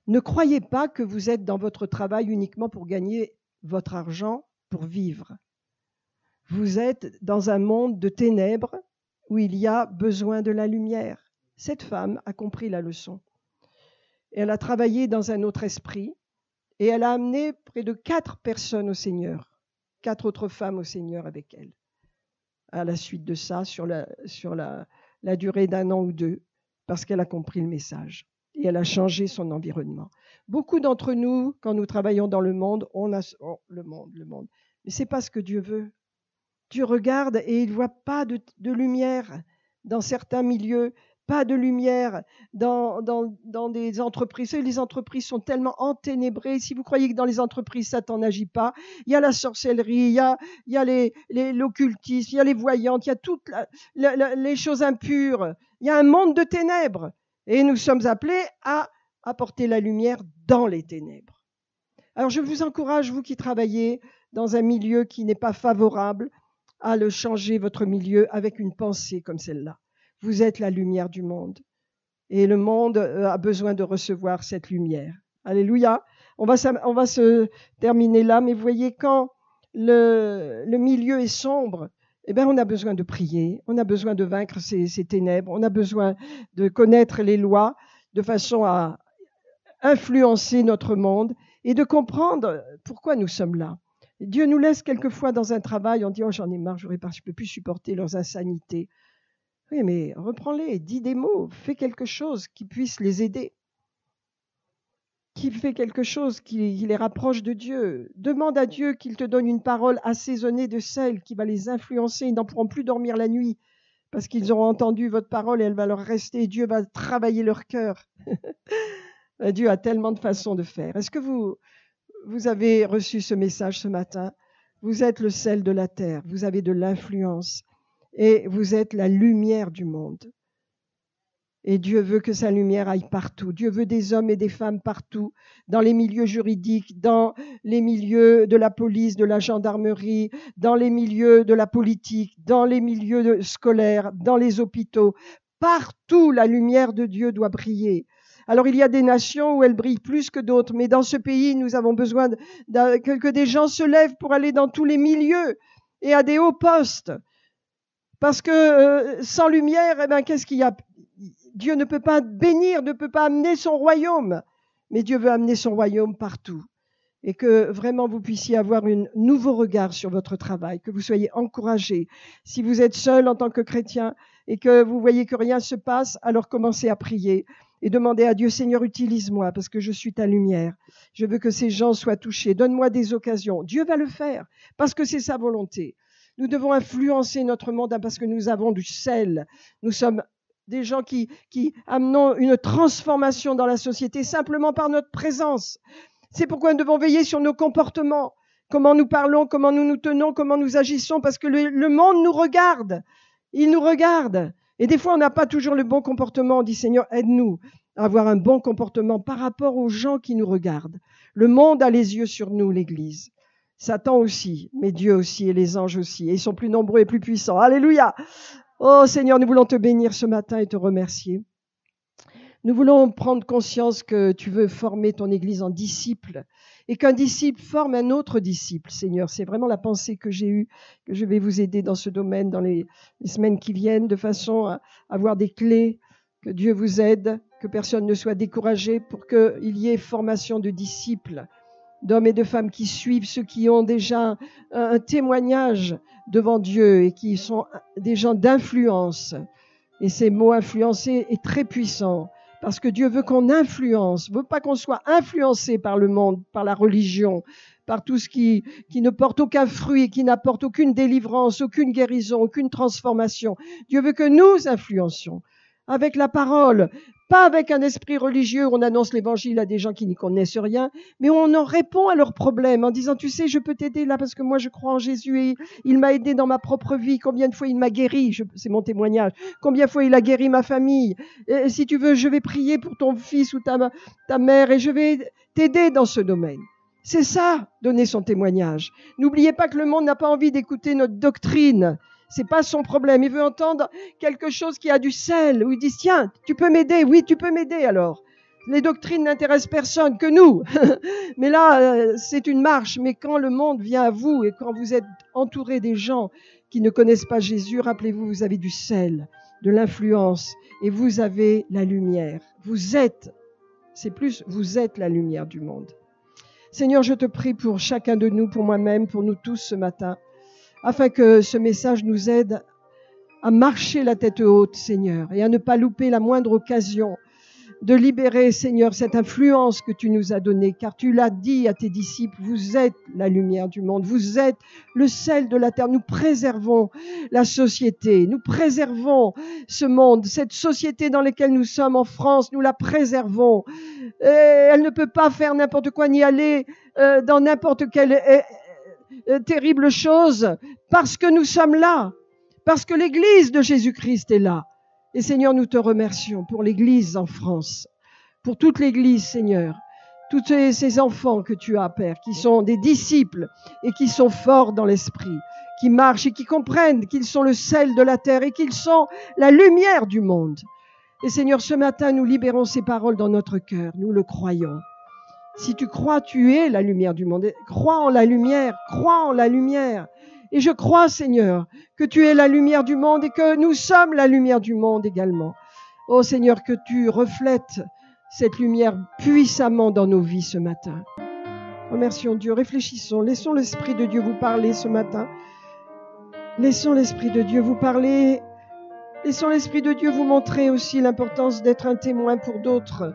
Ne croyez pas que vous êtes dans votre travail uniquement pour gagner votre argent, pour vivre. Vous êtes dans un monde de ténèbres où il y a besoin de la lumière. Cette femme a compris la leçon. Elle a travaillé dans un autre esprit. Et elle a amené près de 4 personnes au Seigneur. 4 autres femmes au Seigneur avec elle. À la suite de ça, sur la durée d'1 an ou 2, parce qu'elle a compris le message. Et elle a changé son environnement. Beaucoup d'entre nous, quand nous travaillons dans le monde, on a le monde. Mais ce n'est pas ce que Dieu veut. Dieu regarde et il ne voit pas de lumière dans certains milieux, pas de lumière dans des entreprises. Les entreprises sont tellement enténébrées. Si vous croyez que dans les entreprises, Satan n'agit pas, il y a la sorcellerie, il y a l'occultisme, il y a les voyantes, il y a toutes les choses impures. Il y a un monde de ténèbres. Et nous sommes appelés à apporter la lumière dans les ténèbres. Alors je vous encourage, vous qui travaillez dans un milieu qui n'est pas favorable, à le changer votre milieu avec une pensée comme celle-là. Vous êtes la lumière du monde. Et le monde a besoin de recevoir cette lumière. Alléluia. On va se terminer là, mais vous voyez, quand le milieu est sombre, eh bien, on a besoin de prier, on a besoin de vaincre ces ténèbres, on a besoin de connaître les lois de façon à influencer notre monde et de comprendre pourquoi nous sommes là. Dieu nous laisse quelquefois dans un travail, on dit « Oh, j'en ai marre, je ne peux plus supporter leurs insanités. » Oui, mais reprends-les, dis des mots, fais quelque chose qui puisse les aider, qui fait quelque chose qui les rapproche de Dieu. Demande à Dieu qu'il te donne une parole assaisonnée de sel qui va les influencer. Ils n'en pourront plus dormir la nuit parce qu'ils auront entendu votre parole et elle va leur rester. Dieu va travailler leur cœur. Dieu a tellement de façons de faire. Est-ce que vous avez reçu ce message ce matin? Vous êtes le sel de la terre, vous avez de l'influence et vous êtes la lumière du monde. Et Dieu veut que sa lumière aille partout. Dieu veut des hommes et des femmes partout, dans les milieux juridiques, dans les milieux de la police, de la gendarmerie, dans les milieux de la politique, dans les milieux scolaires, dans les hôpitaux. Partout, la lumière de Dieu doit briller. Alors, il y a des nations où elle brille plus que d'autres, mais dans ce pays, nous avons besoin que des gens se lèvent pour aller dans tous les milieux et à des hauts postes. Parce que sans lumière, eh ben, qu'est-ce qu'il y a? Dieu ne peut pas bénir, ne peut pas amener son royaume. Mais Dieu veut amener son royaume partout. Et que vraiment vous puissiez avoir un nouveau regard sur votre travail, que vous soyez encouragés. Si vous êtes seul en tant que chrétien et que vous voyez que rien ne se passe, alors commencez à prier et demandez à Dieu, Seigneur, utilise-moi parce que je suis ta lumière. Je veux que ces gens soient touchés. Donne-moi des occasions. Dieu va le faire parce que c'est sa volonté. Nous devons influencer notre monde parce que nous avons du sel. Nous sommes des gens qui amenons une transformation dans la société simplement par notre présence. C'est pourquoi nous devons veiller sur nos comportements, comment nous parlons, comment nous nous tenons, comment nous agissons, parce que le monde nous regarde. Il nous regarde. Et des fois, on n'a pas toujours le bon comportement. On dit, Seigneur, aide-nous à avoir un bon comportement par rapport aux gens qui nous regardent. Le monde a les yeux sur nous, l'Église. Satan aussi, mais Dieu aussi et les anges aussi. Et ils sont plus nombreux et plus puissants. Alléluia! Oh Seigneur, nous voulons te bénir ce matin et te remercier. Nous voulons prendre conscience que tu veux former ton Église en disciples et qu'un disciple forme un autre disciple, Seigneur. C'est vraiment la pensée que j'ai eue, que je vais vous aider dans ce domaine dans les semaines qui viennent, de façon à avoir des clés, que Dieu vous aide, que personne ne soit découragé pour qu'il y ait formation de disciples, d'hommes et de femmes qui suivent ceux qui ont déjà un témoignage devant Dieu et qui sont des gens d'influence. Et ces mots influencer est très puissant parce que Dieu veut qu'on influence, veut pas qu'on soit influencé par le monde, par la religion, par tout ce qui ne porte aucun fruit, qui n'apporte aucune délivrance, aucune guérison, aucune transformation. Dieu veut que nous influencions avec la parole, pas avec un esprit religieux où on annonce l'évangile à des gens qui n'y connaissent rien, mais où on en répond à leurs problèmes en disant, tu sais, je peux t'aider là parce que moi je crois en Jésus et il m'a aidé dans ma propre vie. Combien de fois il m'a guéri, c'est mon témoignage. Combien de fois il a guéri ma famille. Et si tu veux, je vais prier pour ton fils ou ta mère et je vais t'aider dans ce domaine. C'est ça, donner son témoignage. N'oubliez pas que le monde n'a pas envie d'écouter notre doctrine. C'est pas son problème. Il veut entendre quelque chose qui a du sel, où il dit, tiens, tu peux m'aider. Oui, tu peux m'aider alors. Les doctrines n'intéressent personne que nous. Mais là, c'est une marche. Mais quand le monde vient à vous et quand vous êtes entouré des gens qui ne connaissent pas Jésus, rappelez-vous, vous avez du sel, de l'influence et vous avez la lumière. Vous êtes la lumière du monde. Seigneur, je te prie pour chacun de nous, pour moi-même, pour nous tous ce matin, afin que ce message nous aide à marcher la tête haute, Seigneur, et à ne pas louper la moindre occasion de libérer, Seigneur, cette influence que tu nous as donnée, car tu l'as dit à tes disciples, vous êtes la lumière du monde, vous êtes le sel de la terre. Nous préservons la société, nous préservons ce monde, cette société dans laquelle nous sommes en France, nous la préservons. Et elle ne peut pas faire n'importe quoi, ni aller dans n'importe quelle terrible chose, parce que nous sommes là, parce que l'Église de Jésus-Christ est là. Et Seigneur, nous te remercions pour l'Église en France, pour toute l'Église, Seigneur, tous ces enfants que tu as, Père, qui sont des disciples et qui sont forts dans l'esprit, qui marchent et qui comprennent qu'ils sont le sel de la terre et qu'ils sont la lumière du monde. Et Seigneur, ce matin, nous libérons ces paroles dans notre cœur, nous le croyons. Si tu crois, tu es la lumière du monde. Crois en la lumière, crois en la lumière. Et je crois, Seigneur, que tu es la lumière du monde et que nous sommes la lumière du monde également. Oh Seigneur, que tu reflètes cette lumière puissamment dans nos vies ce matin. Remercions Dieu, réfléchissons, laissons l'Esprit de Dieu vous parler ce matin. Laissons l'Esprit de Dieu vous parler. Laissons l'Esprit de Dieu vous montrer aussi l'importance d'être un témoin pour d'autres.